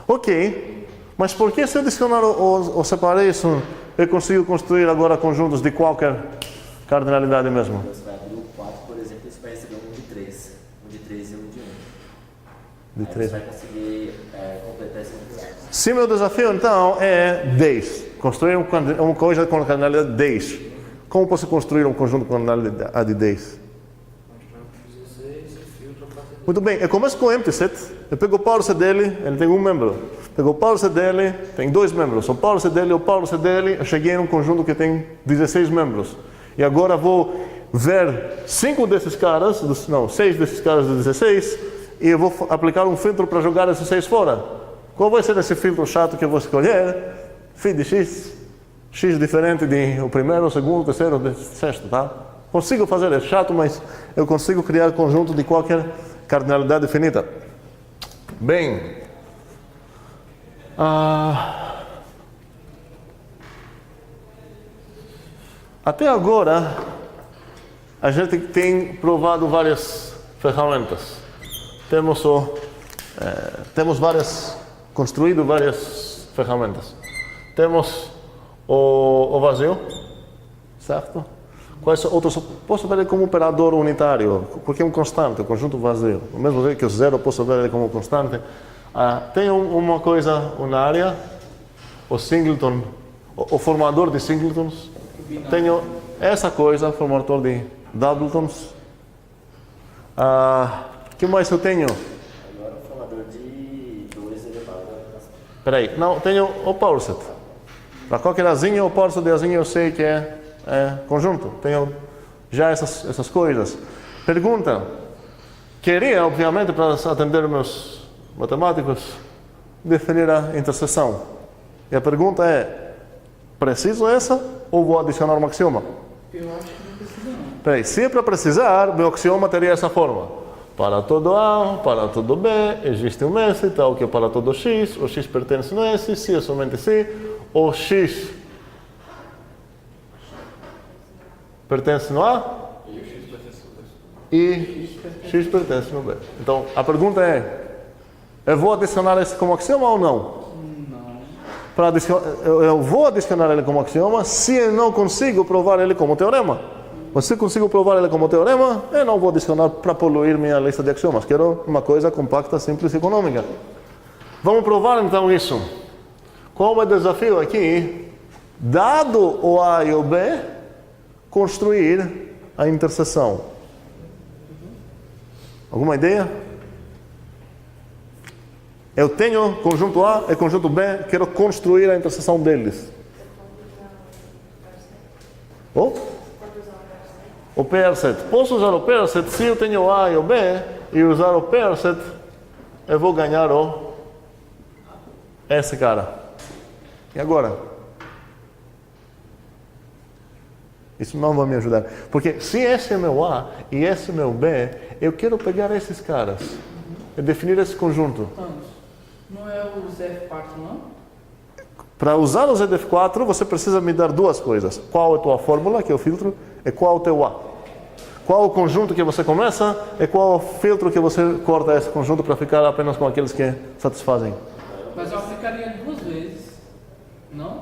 Ok, mas por que se eu adicionar o separation, eu consigo construir agora conjuntos de qualquer cardinalidade mesmo? Você vai abrir o 4, por exemplo, e você vai receber um de 3. Um de 3 e um de 1. De Aí 3. você vai conseguir completar esse multiplicar. Se meu desafio então é 10, construir uma coisa com a cardinalidade 10, como posso construir um conjunto com a cardinalidade 10? Muito bem, eu começo com o empty set, eu pego o power set dele, ele tem um membro. Pego o power set dele, tem 2 membros. O power set dele e o power set dele, eu cheguei em um conjunto que tem 16 membros. E agora vou ver 6 desses caras de 16, e eu vou aplicar um filtro para jogar esses 6 fora. Qual vai ser esse filtro chato que eu vou escolher? Φ de x. X diferente de o primeiro, o segundo, o terceiro, o sexto, tá? Consigo fazer, é chato, mas eu consigo criar conjunto de qualquer cardinalidade finita. Bem, até agora a gente tem provado várias ferramentas. Temos construído várias ferramentas. Temos o vazio, certo? Quais outros? Posso ver ele como operador unitário, porque é um constante, o conjunto vazio. Do mesmo jeito que o zero, posso ver ele como constante. Tem uma coisa unária, o singleton, o formador de singletons. Tenho essa coisa, formador de doubletons. Que mais eu tenho? Agora o formador de 2 elevado a... Peraí, não, tenho o power set. Para qualquer azinho, o power set de azinho eu sei que é conjunto. Tenho já essas coisas. Pergunta. Queria, obviamente, para atender meus matemáticos, definir a interseção. E a pergunta é, preciso essa ou vou adicionar um axioma? Eu acho que não precisa não. Peraí, se é para precisar, meu axioma teria essa forma. Para todo A, para todo B, existe um S, tal que para todo X, o X pertence no S, se é somente se, o X pertence no A e X pertence no B. Então, a pergunta é, eu vou adicionar esse como axioma ou não? Eu vou adicionar ele como axioma se eu não consigo provar ele como teorema. Mas se eu consigo provar ele como teorema, eu não vou adicionar para poluir minha lista de axiomas. Quero uma coisa compacta, simples e econômica. Vamos provar então isso. Qual é o desafio aqui? Dado o A e o B, construir a interseção. Alguma ideia? Eu tenho conjunto A e conjunto B, quero construir a interseção deles. O pair set. Posso usar o pair set se eu tenho o A e o B, e usar o pair set, eu vou ganhar esse cara. E agora? Isso não vai me ajudar. Porque se esse é meu A e esse é meu B, eu quero pegar esses caras e definir esse conjunto. Não é o ZF4, não? Para usar o ZF4, você precisa me dar duas coisas. Qual é a tua fórmula, que é o filtro, e qual é o teu A. Qual o conjunto que você começa e qual o filtro que você corta esse conjunto para ficar apenas com aqueles que satisfazem. Mas eu aplicaria 2 vezes, não?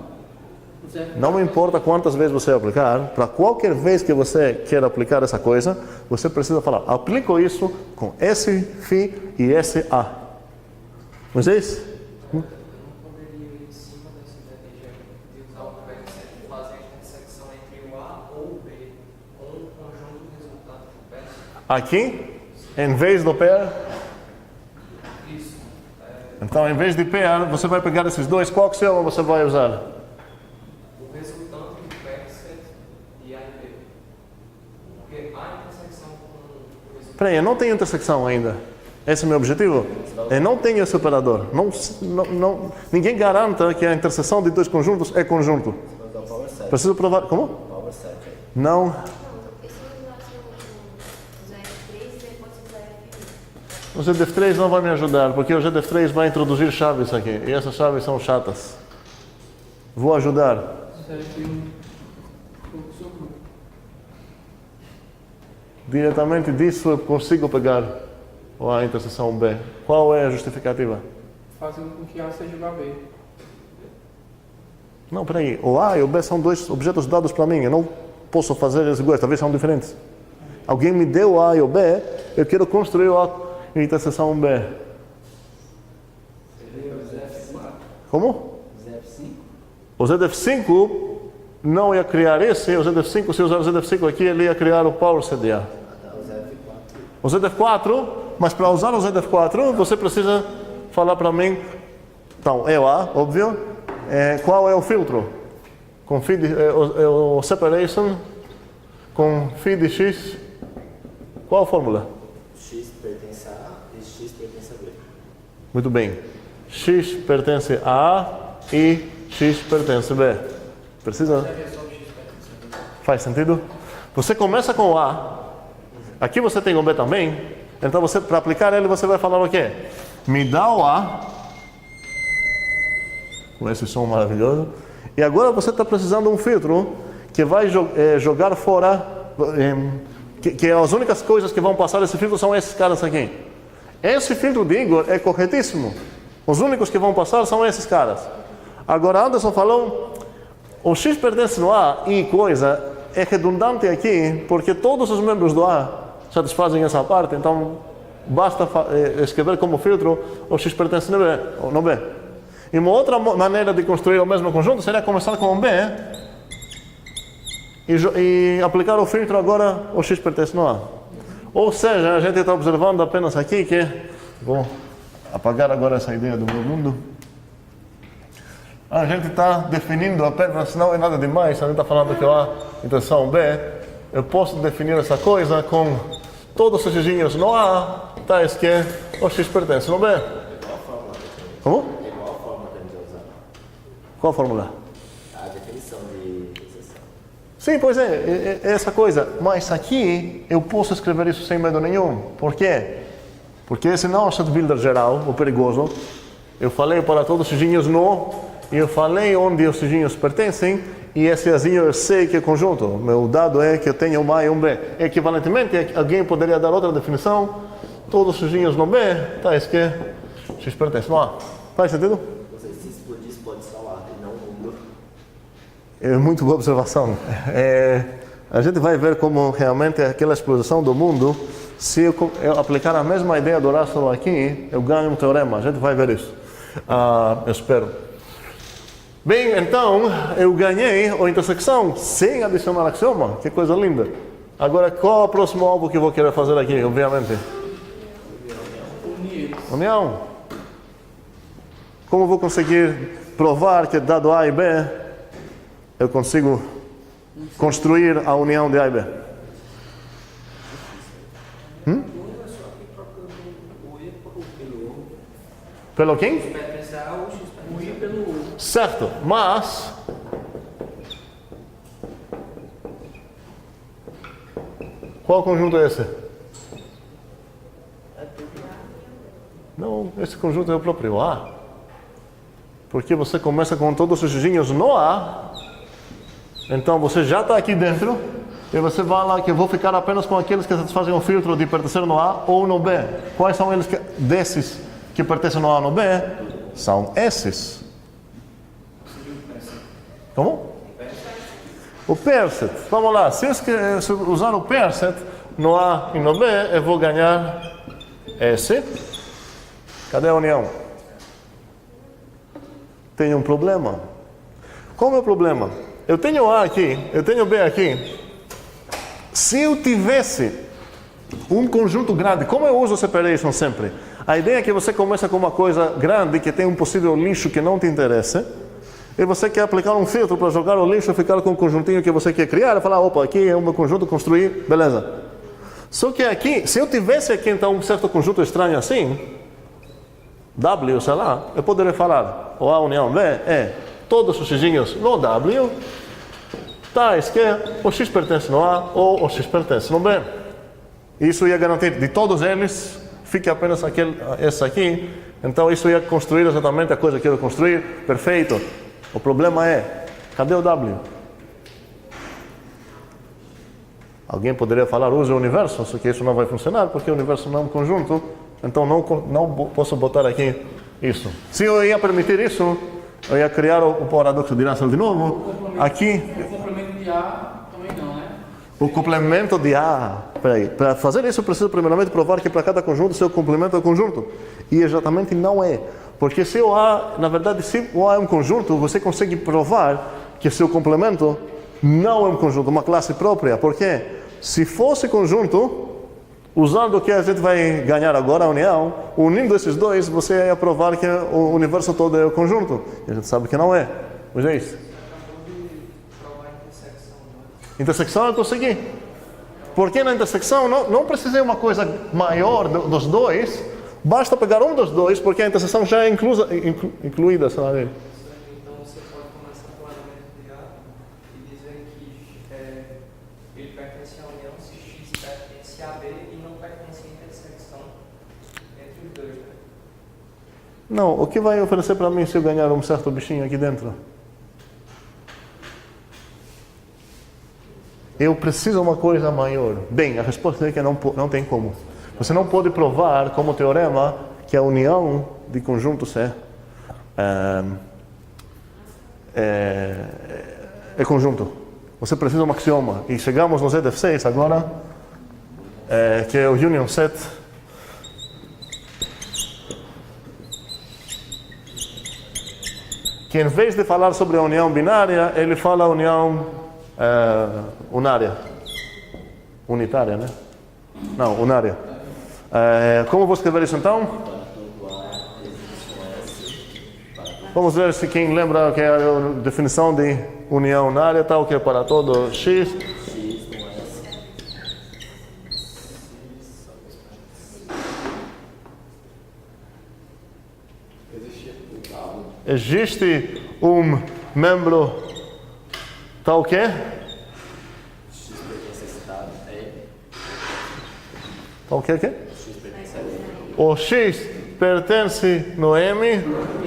Não me importa quantas vezes você aplicar, para qualquer vez que você queira aplicar essa coisa, você precisa falar, aplico isso com esse φ e esse A. Moisés? Eu não poderia ir em cima dessa ideia de usar o verbo 7 e fazer a intersecção entre o A ou o B com o conjunto resultado do verbo. Aqui, em vez do pair. Isso. Então, em vez de pair, você vai pegar esses dois. Qual axioma você vai usar? O resultante do verbo 7 e A e B. Porque a intersecção com o resultado. Espera aí, eu não tenho intersecção ainda. Esse é o meu objetivo. Eu não tenho esse operador. Ninguém garanta que a interseção de dois conjuntos é conjunto. Você vai usar o Power 7. Preciso provar. Como? Power 7 aí. Não. Não, porque se eu usar o F3, você pode usar F1. O ZDF3 não vai me ajudar, porque o ZDF3 vai introduzir chaves aqui. E essas chaves são chatas. Vou ajudar. Diretamente disso eu consigo pegar a interseção B. Qual é a justificativa? Fazendo com que A seja igual a B. Não, peraí. O A e o B são dois objetos dados para mim. Eu não posso fazer eles iguais. Talvez são diferentes. Alguém me deu o A e o B. Eu quero construir a interseção B. Como? O ZF5 não ia criar esse. O ZF5, se usar o ZF5 aqui, ele ia criar o Power CDA. O ZF4, mas para usar o ZF4, você precisa falar para mim. Então, é o A, óbvio. Qual é o filtro? Com feed, o separation com feed X. Qual a fórmula? X pertence a A e X pertence a B. Muito bem. X pertence a A e X pertence a B. Precisa? Faz sentido? Você começa com o A. Aqui você tem o B também. Então, você, para aplicar ele, você vai falar o quê? Me dá o A. Com esse som maravilhoso. E agora você está precisando de um filtro que vai jogar fora. Que as únicas coisas que vão passar esse filtro são esses caras aqui. Esse filtro de Igor é corretíssimo. Os únicos que vão passar são esses caras. Agora, Anderson falou, o X pertence no A e coisa é redundante aqui, porque todos os membros do A satisfazem essa parte, então basta escrever como filtro o X pertence no B, ou no B. E uma outra maneira de construir o mesmo conjunto seria começar com o B e aplicar o filtro agora o X pertence no A. Ou seja, a gente está observando apenas aqui que... Vou apagar agora essa ideia do meu mundo. A gente está definindo apenas, não é nada demais, a gente está falando que A interseção B, eu posso definir essa coisa com todos os xzinhos no A, tais que o X pertence no B. Como? Qual a fórmula que a gente vai usar? Qual a fórmula? A definição de interseção. Sim, pois é essa coisa. Mas aqui eu posso escrever isso sem medo nenhum. Por quê? Porque esse não é o set builder geral, o perigoso. Eu falei para todos os xzinhos no, e eu falei onde os xzinhos pertencem, e esse Azinho eu sei que é conjunto. Meu dado é que eu tenho um A e um B. Equivalentemente, alguém poderia dar outra definição. Todos os xzinhos no B, tais que X pertence no A. Faz sentido? Ou seja, se explodir, explode só o A e não o mundo. É muito boa observação. A gente vai ver como realmente aquela explosão do mundo, se eu aplicar a mesma ideia do Russell aqui, eu ganho um teorema. A gente vai ver isso. Eu espero. Bem, então, eu ganhei a intersecção sem adicionar axioma. Que coisa linda. Agora, qual é o próximo alvo que eu vou querer fazer aqui, obviamente? União. Como vou conseguir provar que dado A e B, eu consigo construir a união de A e B? Pelo quem? Pertence a A ou X pertence a pelo U. Certo, mas qual conjunto é esse? Não, esse conjunto é o próprio A. Porque você começa com todos os xzinhos no A. Então você já está aqui dentro. E você vai lá que eu vou ficar apenas com aqueles que satisfazem o filtro de pertencer no A ou no B. Quais são eles desses que pertencem no A ou no B? São esses. Como? O perset. Vamos lá. Se eu usar o perset no A e no B, eu vou ganhar esse. Cadê a união? tenho um problema. Qual é o problema? Eu tenho A aqui, eu tenho B aqui. Se eu tivesse um conjunto grande, como eu uso separation sempre? A ideia é que você começa com uma coisa grande que tem um possível lixo que não te interessa, e você quer aplicar um filtro para jogar o lixo e ficar com o conjuntinho que você quer criar, e falar, opa, aqui é o meu conjunto, construir, beleza. Só que aqui, se eu tivesse aqui então um certo conjunto estranho assim, W, sei lá, eu poderia falar, o A união B é todos os xzinhos no W, tais que o X pertence no A ou o X pertence no B. Isso ia garantir de todos eles, fique apenas esse aqui, então isso ia construir exatamente a coisa que eu quero construir, perfeito. O problema é, cadê o W? Alguém poderia falar, use o universo, só que isso não vai funcionar, porque o universo não é um conjunto, então não posso botar aqui isso. Se eu ia permitir isso, eu ia criar o paradoxo de Russell de novo. Aqui. O complemento de A também não, né? O complemento de A. Peraí, para fazer isso eu preciso primeiramente provar que para cada conjunto seu complemento é conjunto. E exatamente não é. Porque se o A, na verdade, se o A é um conjunto, você consegue provar que seu complemento não é um conjunto, uma classe própria. Porque se fosse conjunto, usando o que a gente vai ganhar agora, a união, unindo esses dois, você ia provar que o universo todo é o conjunto. E a gente sabe que não é. Mas é isso. Intersecção eu consegui. Porque na intersecção não precisei uma coisa maior dos dois, basta pegar um dos dois, porque a interseção já é incluída, sabe? Então você pode começar com o elemento de A e dizer que ele pertence à união se X pertence a B e não pertence à intersecção entre os dois, né? Não, o que vai oferecer para mim se eu ganhar um certo bichinho aqui dentro? Eu preciso de uma coisa maior. Bem, a resposta é que não tem como. Você não pode provar, como teorema, que a união de conjuntos é conjunto. Você precisa de um axioma. E chegamos no ZF6 agora, que é o union set. Que em vez de falar sobre a união binária, ele fala a união unária. Unitária, né? Não, unária. Como vou escrever isso então? Vamos ver se quem lembra que é a definição de união unária, tal que é para todo X. Existe um membro tal que? Tal que é que? O X pertence no M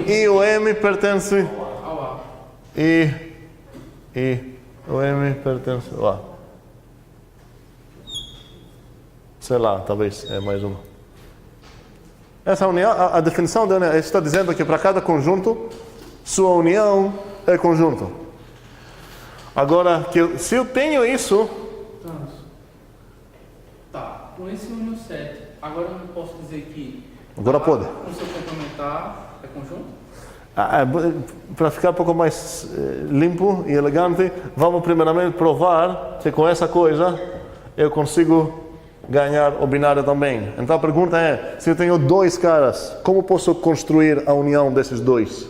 e o M pertence Ao A. e o M pertence ao A. Sei lá, talvez é mais uma. Essa união, a definição da união está dizendo que para cada conjunto, sua união é conjunto. Agora, se eu tenho isso... Tá, com esse union set, agora eu não posso dizer que... Agora pode. Com seu complementar é conjunto? Para ficar um pouco mais limpo e elegante, vamos primeiramente provar que com essa coisa eu consigo ganhar o binário também. Então a pergunta é, se eu tenho dois caras, como posso construir a união desses dois?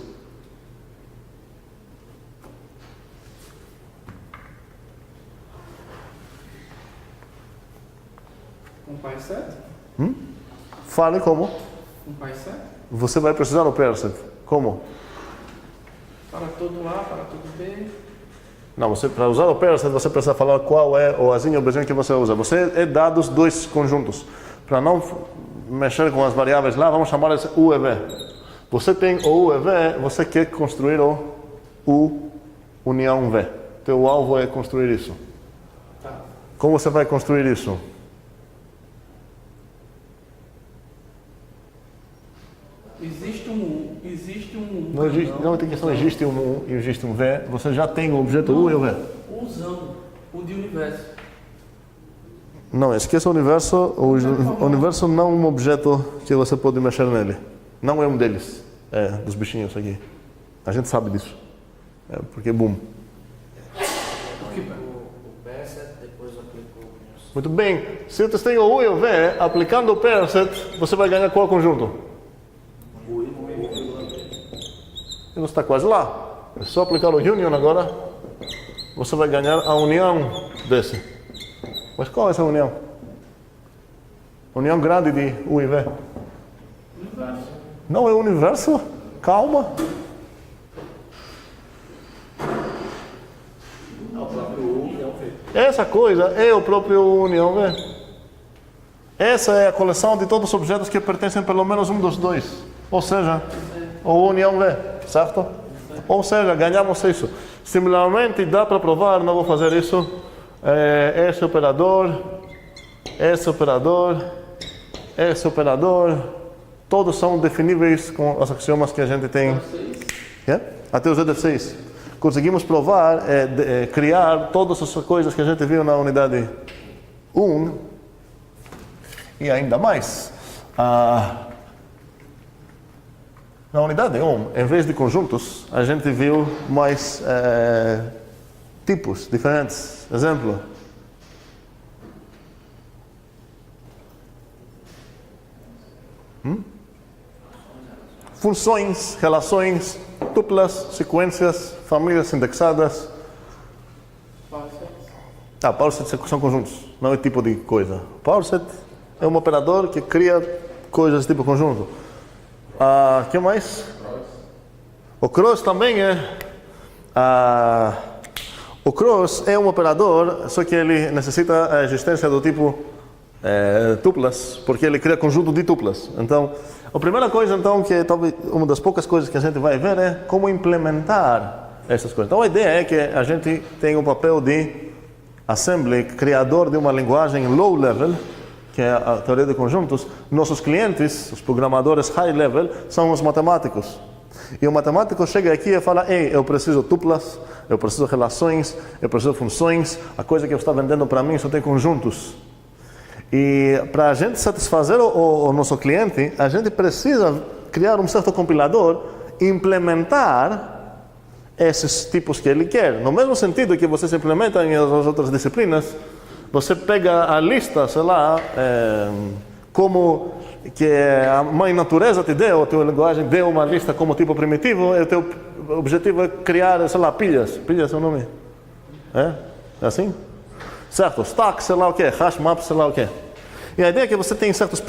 Com pai set? Fale como. Com pai set? Você vai precisar do pair-set. Como? Para todo A, para todo B. Não, para usar o pair-set, você precisa falar qual é o azinho ou bezinho que você usa. Você é dados dois conjuntos. Para não mexer com as variáveis lá, vamos chamar esse U e V. Você tem o U e V, você quer construir o U união V. Teu alvo é construir isso. Tá. Como você vai construir isso? Existe um U, existe um U. Não existe, não tem questão, existe um U e existe um V. Você já tem o objeto U e o V. Uzão, o de universo. Não, esqueça o universo. O universo não é um objeto que você pode mexer nele. Não é um deles. É, dos bichinhos aqui. A gente sabe disso. Porque, boom. O Perset depois aplicou. Muito bem. Se você tem o U e o V, aplicando o Perset, você vai ganhar qual conjunto? E você está quase lá. É só aplicar o Union agora. Você vai ganhar a união desse. Mas qual é essa união? União grande de U e V. Não é o universo? Calma. Essa coisa é o próprio união V. Essa é a coleção de todos os objetos que pertencem a pelo menos um dos dois. Ou seja, o união V, certo? Ou seja, ganhamos isso. Similarmente, dá para provar, não vou fazer isso. Esse operador, esse operador, esse operador, todos são definíveis com os axiomas que a gente tem. Até o ZF6. Conseguimos provar, criar todas as coisas que a gente viu na unidade 1 e ainda mais. Na unidade 1, em vez de conjuntos, a gente viu mais tipos diferentes. Exemplo. Funções, relações, tuplas, sequências, famílias indexadas. Powerset são conjuntos, não é tipo de coisa. Powerset é um operador que cria coisas tipo conjunto. O que mais? O cross também é. O cross é um operador, só que ele necessita a existência do tipo tuplas, porque ele cria conjunto de tuplas. Então, a primeira coisa, então, que é talvez uma das poucas coisas que a gente vai ver é como implementar essas coisas. Então, a ideia é que a gente tem o papel de assembly, criador de uma linguagem low level, que é a teoria de conjuntos. Nossos clientes, os programadores high level, são os matemáticos. E o matemático chega aqui e fala: ei, eu preciso tuplas, eu preciso relações, eu preciso funções, a coisa que você está vendendo para mim só tem conjuntos. E para a gente satisfazer o nosso cliente, a gente precisa criar um certo compilador e implementar esses tipos que ele quer. No mesmo sentido que você se implementa em as outras disciplinas, você pega a lista, sei lá, como que a mãe natureza te deu, a tua linguagem deu uma lista como tipo primitivo, e o teu objetivo é criar, sei lá, pilhas. Pilhas é o nome? É assim? Certo, stack, sei lá o que, hash map, sei lá o que. E a ideia é que você tem certos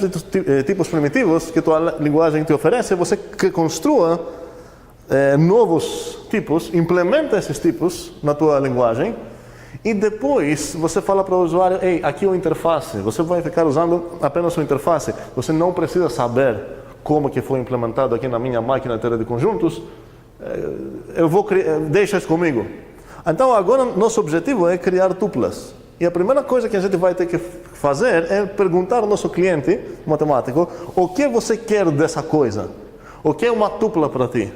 tipos primitivos que a tua linguagem te oferece, você construa novos tipos, implementa esses tipos na tua linguagem, e depois você fala para o usuário: ei, aqui é a interface, você vai ficar usando apenas a interface, você não precisa saber como que foi implementado aqui na minha máquina de teoria de conjuntos, deixa isso comigo. Então agora nosso objetivo é criar tuplas. E a primeira coisa que a gente vai ter que fazer é perguntar ao nosso cliente matemático: o que você quer dessa coisa? O que é uma tupla para ti?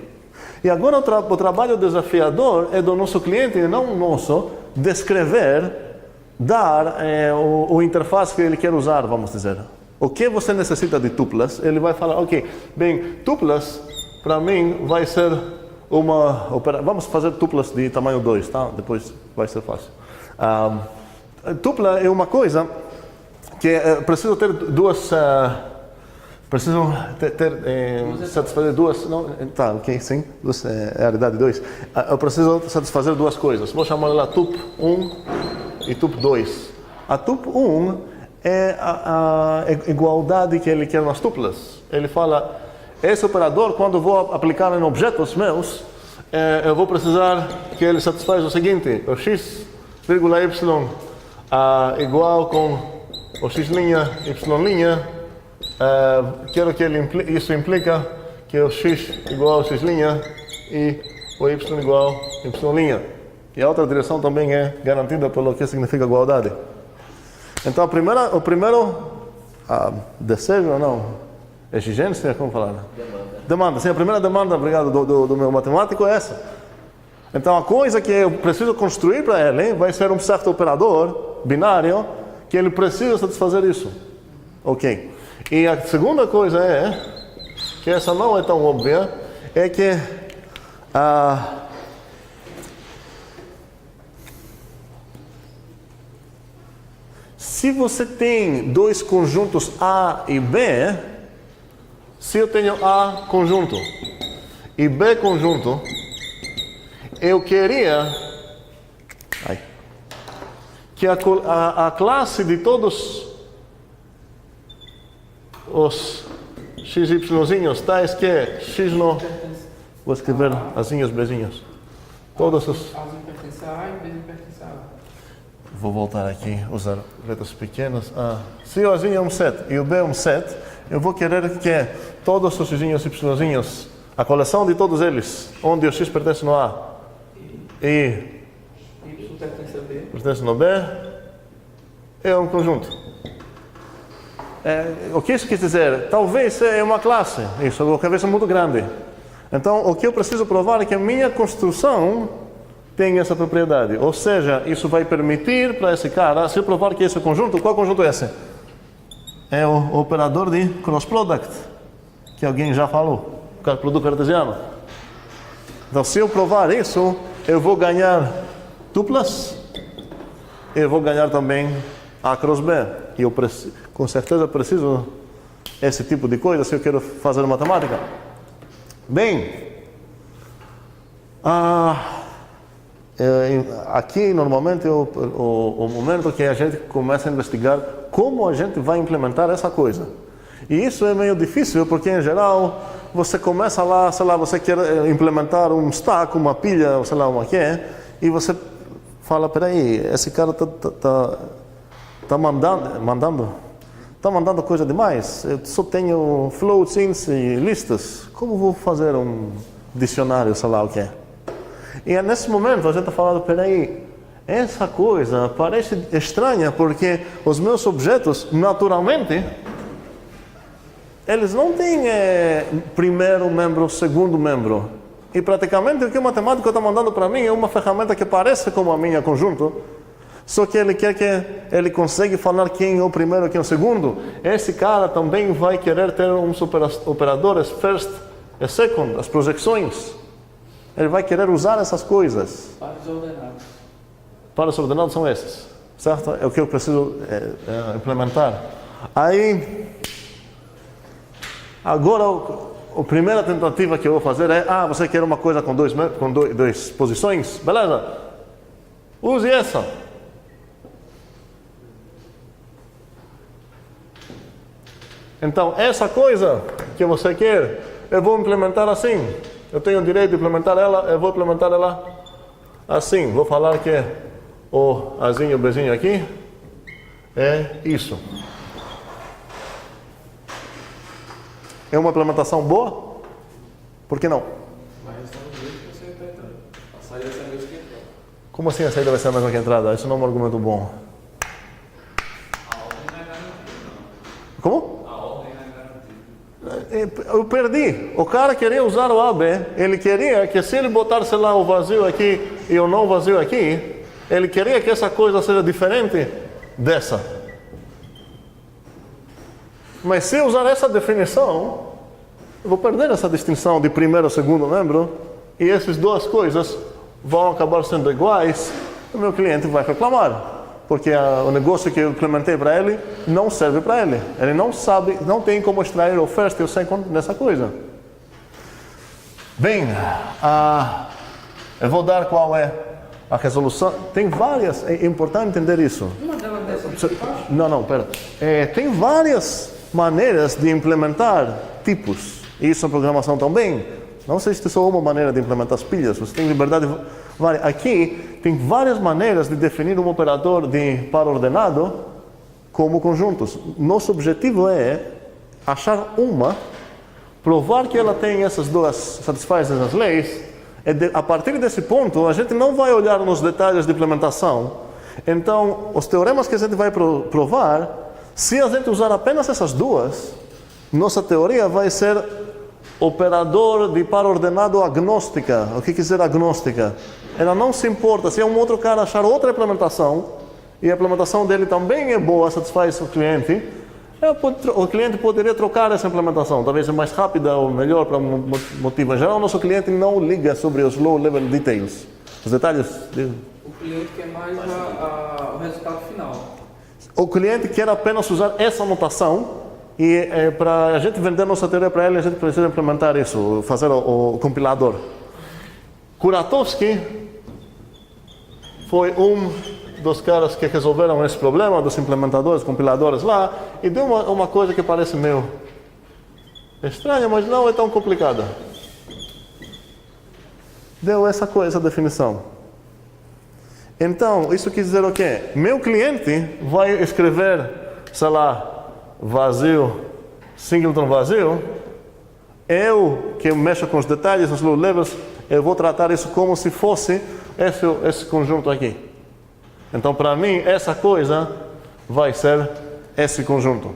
E agora o trabalho desafiador é do nosso cliente e não nosso descrever, dar o interface que ele quer usar, vamos dizer. O que você necessita de tuplas? Ele vai falar: ok, bem, tuplas para mim vai ser vamos fazer tuplas de tamanho 2, tá? Depois vai ser fácil. Tupla é uma coisa que preciso ter duas. Preciso satisfazer duas. Não, tá, ok, sim. Duas, é a realidade 2. Eu preciso satisfazer duas coisas. Vou chamar ela tup 1 e tup 2. A tup 1 é a igualdade que ele quer nas tuplas. Ele fala: esse operador, quando vou aplicar em objetos meus, eu vou precisar que ele satisfaça o seguinte: o x, y igual com o x', y'. Quero que isso implica que o x igual ao x' e o y igual ao y'. E a outra direção também é garantida pelo que significa igualdade. Então, o primeiro desejo, não, exigência, como falar? Demanda. Sim, a primeira demanda, obrigado, do meu matemático é essa. Então, a coisa que eu preciso construir para ele vai ser um certo operador binário que ele precisa satisfazer isso. Ok. E a segunda coisa que essa não é tão óbvia, é que Se você tem dois conjuntos A e B, se eu tenho A conjunto e B conjunto, eu queria que a classe de todos os XYzinhos tais que X no... Vou escrever azinhos, bezinhos. Todos os... Azinho pertence a A e B pertence a A. Vou voltar aqui, usar letras pequenas. Se o Azinho é um set e o B é um set, eu vou querer que todos os Xzinhos e Yzinhos, a coleção de todos eles, onde o X pertence no A e Y pertence a B. pertence no B, é um conjunto. O que isso quer dizer? Talvez é uma classe, isso, uma cabeça muito grande. Então, o que eu preciso provar é que a minha construção tem essa propriedade. Ou seja, isso vai permitir para esse cara, se eu provar que esse é o conjunto, qual conjunto é esse? É o operador de cross product, que alguém já falou, o produto cartesiano. Então, se eu provar isso, eu vou ganhar duplas, eu vou ganhar também A cross B. E eu com certeza preciso esse tipo de coisa se eu quero fazer matemática. Bem, aqui normalmente é o momento que a gente começa a investigar como a gente vai implementar essa coisa. E isso é meio difícil porque em geral você começa lá, sei lá, você quer implementar um stack, uma pilha, sei lá, uma que é, e você fala, peraí, esse cara tá mandando coisa demais. Eu só tenho floats, índices e listas. Como vou fazer um dicionário, sei lá o que é? E nesse momento a gente está falando, peraí, essa coisa parece estranha porque os meus objetos, naturalmente, eles não têm primeiro membro, segundo membro. E praticamente o que o matemático está mandando para mim é uma ferramenta que parece como a minha conjunto, só que ele quer que ele consiga falar quem é o primeiro e quem é o segundo. Esse cara também vai querer ter uns operadores first e second, as projeções. Ele vai querer usar essas coisas. Pares ordenados. Pares ordenados são esses, certo? É o que eu preciso implementar. Aí, agora, a primeira tentativa que eu vou fazer é, você quer uma coisa com duas posições? Beleza. Use essa. Então, essa coisa que você quer, eu vou implementar assim. Eu tenho o direito de implementar ela, eu vou implementar ela assim. Vou falar que o Azinho e o Bzinho aqui é isso. É uma implementação boa? Por que não? Como assim a saída vai ser a mesma que a entrada? Isso não é um argumento bom. Como? Eu perdi. O cara queria usar o AB. Ele queria que se ele botar, sei lá, o vazio aqui e o não vazio aqui, ele queria que essa coisa seja diferente dessa. Mas se usar essa definição, eu vou perder essa distinção de primeiro e segundo membro, e essas duas coisas vão acabar sendo iguais, o meu cliente vai reclamar. Porque o negócio que eu implementei para ele não serve para ele. Ele não sabe, não tem como extrair o first e o second nessa coisa. Bem, eu vou dar qual é a resolução. Tem várias, é importante entender isso. Uma delas dessa aqui, Não, pera. Tem várias maneiras de implementar tipos. Isso é programação também. Não existe só uma maneira de implementar as pilhas. Você tem liberdade. Aqui tem várias maneiras de definir um operador de par ordenado como conjuntos. Nosso objetivo é achar uma, provar que ela tem essas duas, satisfaz essas leis. A partir desse ponto, a gente não vai olhar nos detalhes de implementação. Então, os teoremas que a gente vai provar, se a gente usar apenas essas duas, nossa teoria vai ser operador de par ordenado agnóstica. O que quer dizer agnóstica? Ela não se importa se é um outro cara achar outra implementação e a implementação dele também é boa, satisfaz o cliente, O cliente poderia trocar essa implementação, talvez é mais rápida ou melhor para um motivo. Em geral, o nosso cliente não liga sobre os low-level details, os detalhes. O cliente quer mais o resultado final. O cliente quer apenas usar essa notação e para a gente vender nossa teoria para ele, a gente precisa implementar isso, fazer o compilador. Kuratowski foi um dos caras que resolveram esse problema, dos implementadores, compiladores lá, e deu uma coisa que parece meio estranha, mas não é tão complicada. Deu essa definição. Então, isso quer dizer o quê? Meu cliente vai escrever, sei lá, vazio, singleton vazio, eu que mexo com os detalhes, os low levels, eu vou tratar isso como se fosse esse conjunto aqui. Então, para mim, essa coisa vai ser esse conjunto.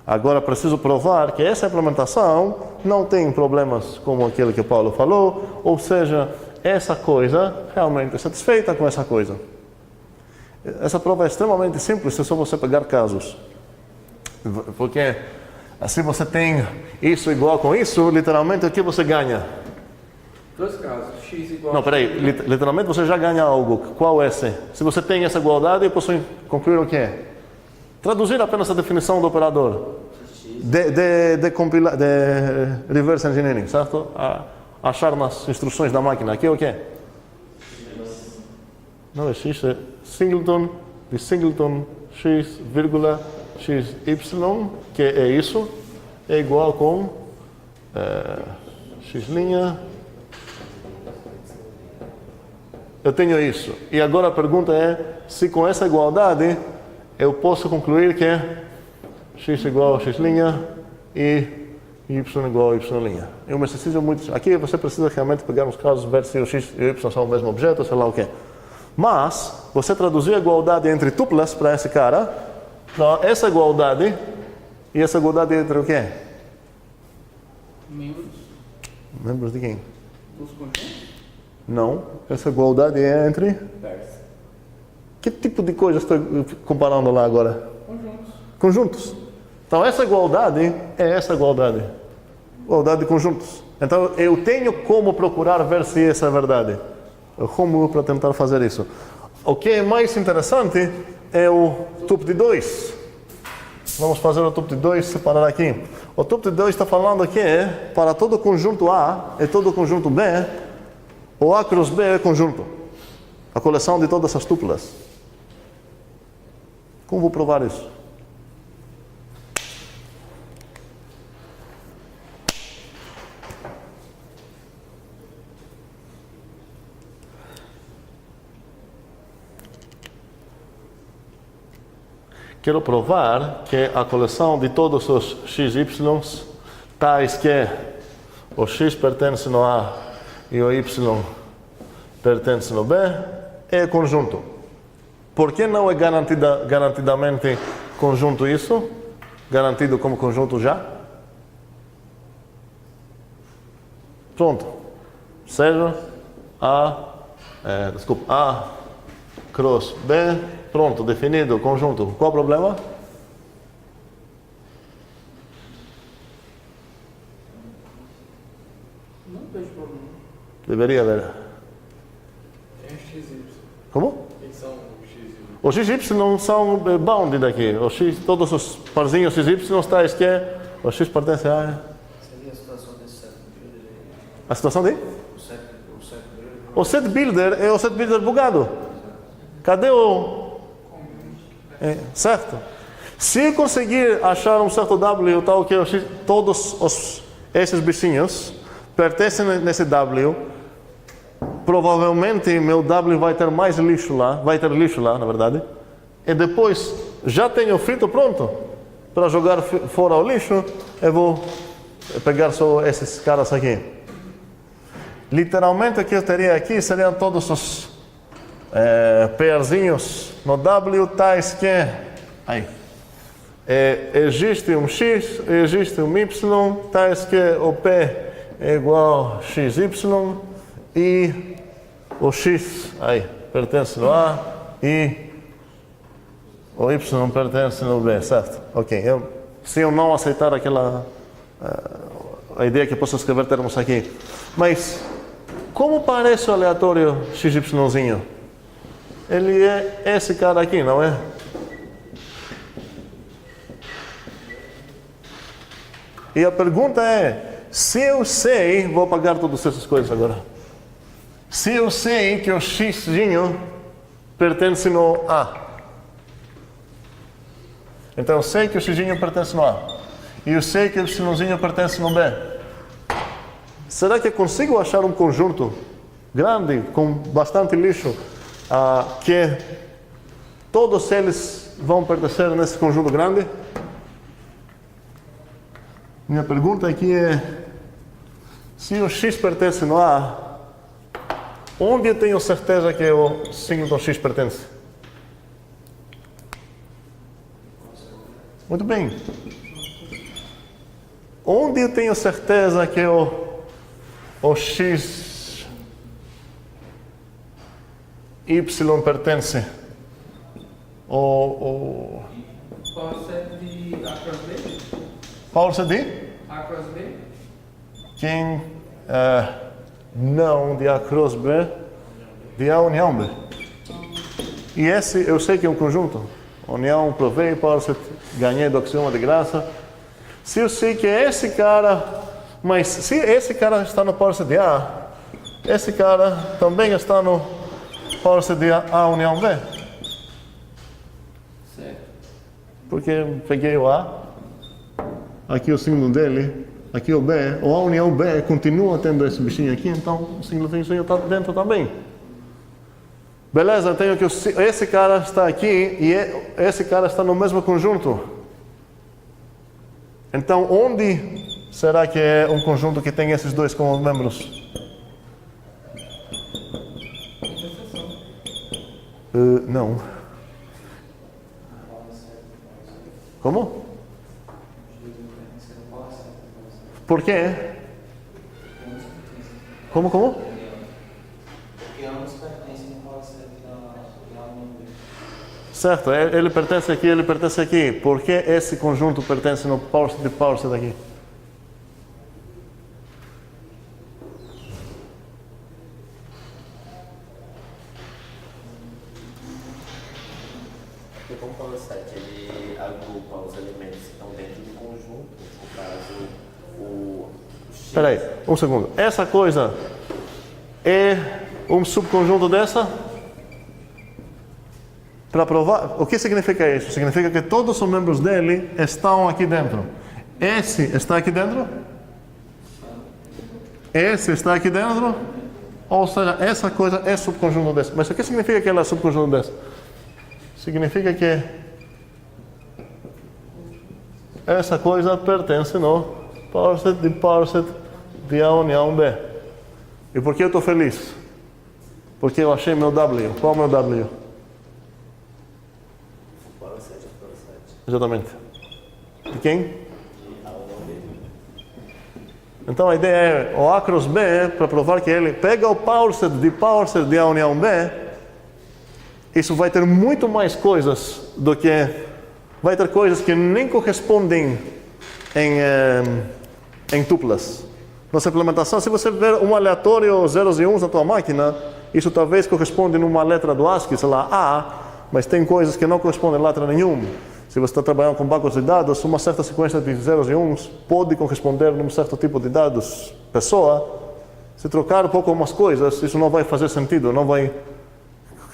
Agora, preciso provar que essa implementação não tem problemas como aquele que o Paulo falou, ou seja, essa coisa realmente é satisfeita com essa coisa. Essa prova é extremamente simples, é só você pegar casos. Porque assim você tem isso igual com isso, literalmente o que você ganha? Dois casos, x igual Não, peraí, literalmente você já ganha algo. Qual é esse? Se você tem essa igualdade, eu posso concluir o quê? Traduzir apenas a definição do operador. De reverse engineering, certo? Achar nas instruções da máquina. Aqui é o quê? Não é x, é singleton de singleton x, vírgula, x, y, que é isso, é igual com x'. Eu tenho isso. E agora a pergunta é, se com essa igualdade eu posso concluir que x igual a x' e y igual a y'. É um exercício muito... Aqui você precisa realmente pegar uns casos, ver se o x e o y são o mesmo objeto, sei lá o quê. Mas, você traduzir a igualdade entre tuplas para esse cara, então, essa igualdade e essa igualdade entre o quê? membros Membros de quem? dos conjuntos. Não, essa igualdade é entre... Que tipo de coisa estou comparando lá agora? Conjuntos. Então essa igualdade é essa igualdade. Igualdade de conjuntos. Então eu tenho como procurar ver se essa é verdade. Eu como para tentar fazer isso. O que é mais interessante é o tup de 2. Vamos fazer o tup de 2, separar aqui. O tup de 2 está falando que para todo conjunto A e todo conjunto B, o A cruz B é conjunto. A coleção de todas as tuplas. Como vou provar isso? Quero provar que a coleção de todos os XY, tais que o X pertence no A e o Y pertence no B, é conjunto. Por que não é garantidamente conjunto isso? Garantido como conjunto já? Pronto. Seja A cruz B, pronto, definido, conjunto. Qual o problema? Não vejo problema. Deveria haver. Tem XY. Como? Quem são os XY? Os XY são bounded aqui. Os X, todos os parzinhos XY tais que o X pertence a... Seria a situação desse set builder aí. A situação de? O set builder é o set builder bugado. Cadê o... certo? Se eu conseguir achar um certo W tal que todos esses bichinhos pertencem nesse W, provavelmente meu W vai ter mais lixo lá, na verdade, e depois já tenho o filtro pronto para jogar fora o lixo, eu vou pegar só esses caras aqui. Literalmente o que eu teria aqui seriam todos os pairzinhos no W tais que existe um X, existe um Y, tais que o P é igual a XY e o X pertence no A e o Y pertence no B, certo? Ok, eu se eu não aceitar aquela a ideia que eu posso escrever termos aqui. Mas como parece o aleatório XYzinho? Ele é esse cara aqui, não é? E a pergunta é, se eu sei, vou apagar todas essas coisas agora. Se eu sei que o xzinho pertence no A. Então eu sei que o xzinho pertence no A. E eu sei que o yzinho pertence no B. Será que eu consigo achar um conjunto grande, com bastante lixo, que todos eles vão pertencer nesse conjunto grande? Minha pergunta aqui é, se o x pertence no A, onde eu tenho certeza que o signo do x pertence? Muito bem. Onde eu tenho certeza que o x y pertence? Power set de A cross B? Power set de? A cross B? Quem? Não, de A cross B, de A união B. E esse eu sei que é um conjunto. União, provei, power set, ganhei do axioma de graça. Se eu sei que é esse cara, mas se esse cara está no power set de A, esse cara também está no power set de A união B. Certo. Porque peguei o A, aqui o signo dele, aqui o B, o A união B continua tendo esse bichinho aqui, então o signozinho está dentro também. Beleza, eu tenho que esse cara está aqui e esse cara está no mesmo conjunto. Então, onde será que é um conjunto que tem esses dois como membros? Não. Como? Por quê? Como? Porque ambos pertencem ao power set da união B. Certo, ele pertence aqui, ele pertence aqui. Por que esse conjunto pertence no power set aqui? Porque como o power set ele agrupa os elementos que estão dentro do conjunto, no caso o x. Espera aí, um segundo. Essa coisa é um subconjunto dessa? Para provar, o que significa isso? Significa que todos os membros dele estão aqui dentro. Esse está aqui dentro? Esse está aqui dentro? Ou seja, essa coisa é subconjunto desse. Mas o que significa que ela é subconjunto desse? Significa que essa coisa pertence no power set de A união B. E por que eu estou feliz? Porque eu achei meu W. Qual é o meu W? Power set é power set. Exatamente. De quem? Então a ideia é o A cross B para provar que ele pega o power set de A união B. Isso vai ter muito mais coisas do que... Vai ter coisas que nem correspondem em tuplas. Nossa implementação, se você ver um aleatório zeros e uns na tua máquina, isso talvez corresponde numa letra do ASCII, sei lá, A, mas tem coisas que não correspondem a letra nenhuma. Se você está trabalhando com bancos de dados, uma certa sequência de zeros e uns pode corresponder num certo tipo de dados pessoa. Se trocar um pouco umas coisas, isso não vai fazer sentido, não vai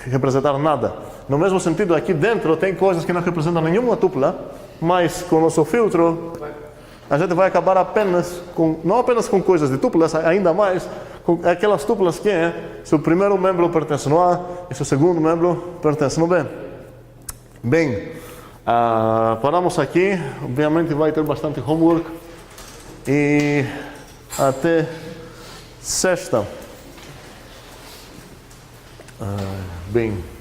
representar nada. No mesmo sentido, aqui dentro tem coisas que não representam nenhuma tupla, mas com o nosso filtro, a gente vai acabar apenas com, não apenas com coisas de tuplas, ainda mais com aquelas tuplas que se o primeiro membro pertence no A e se o segundo membro pertence no B. Bem, paramos aqui. Obviamente vai ter bastante homework e até sexta. Bem.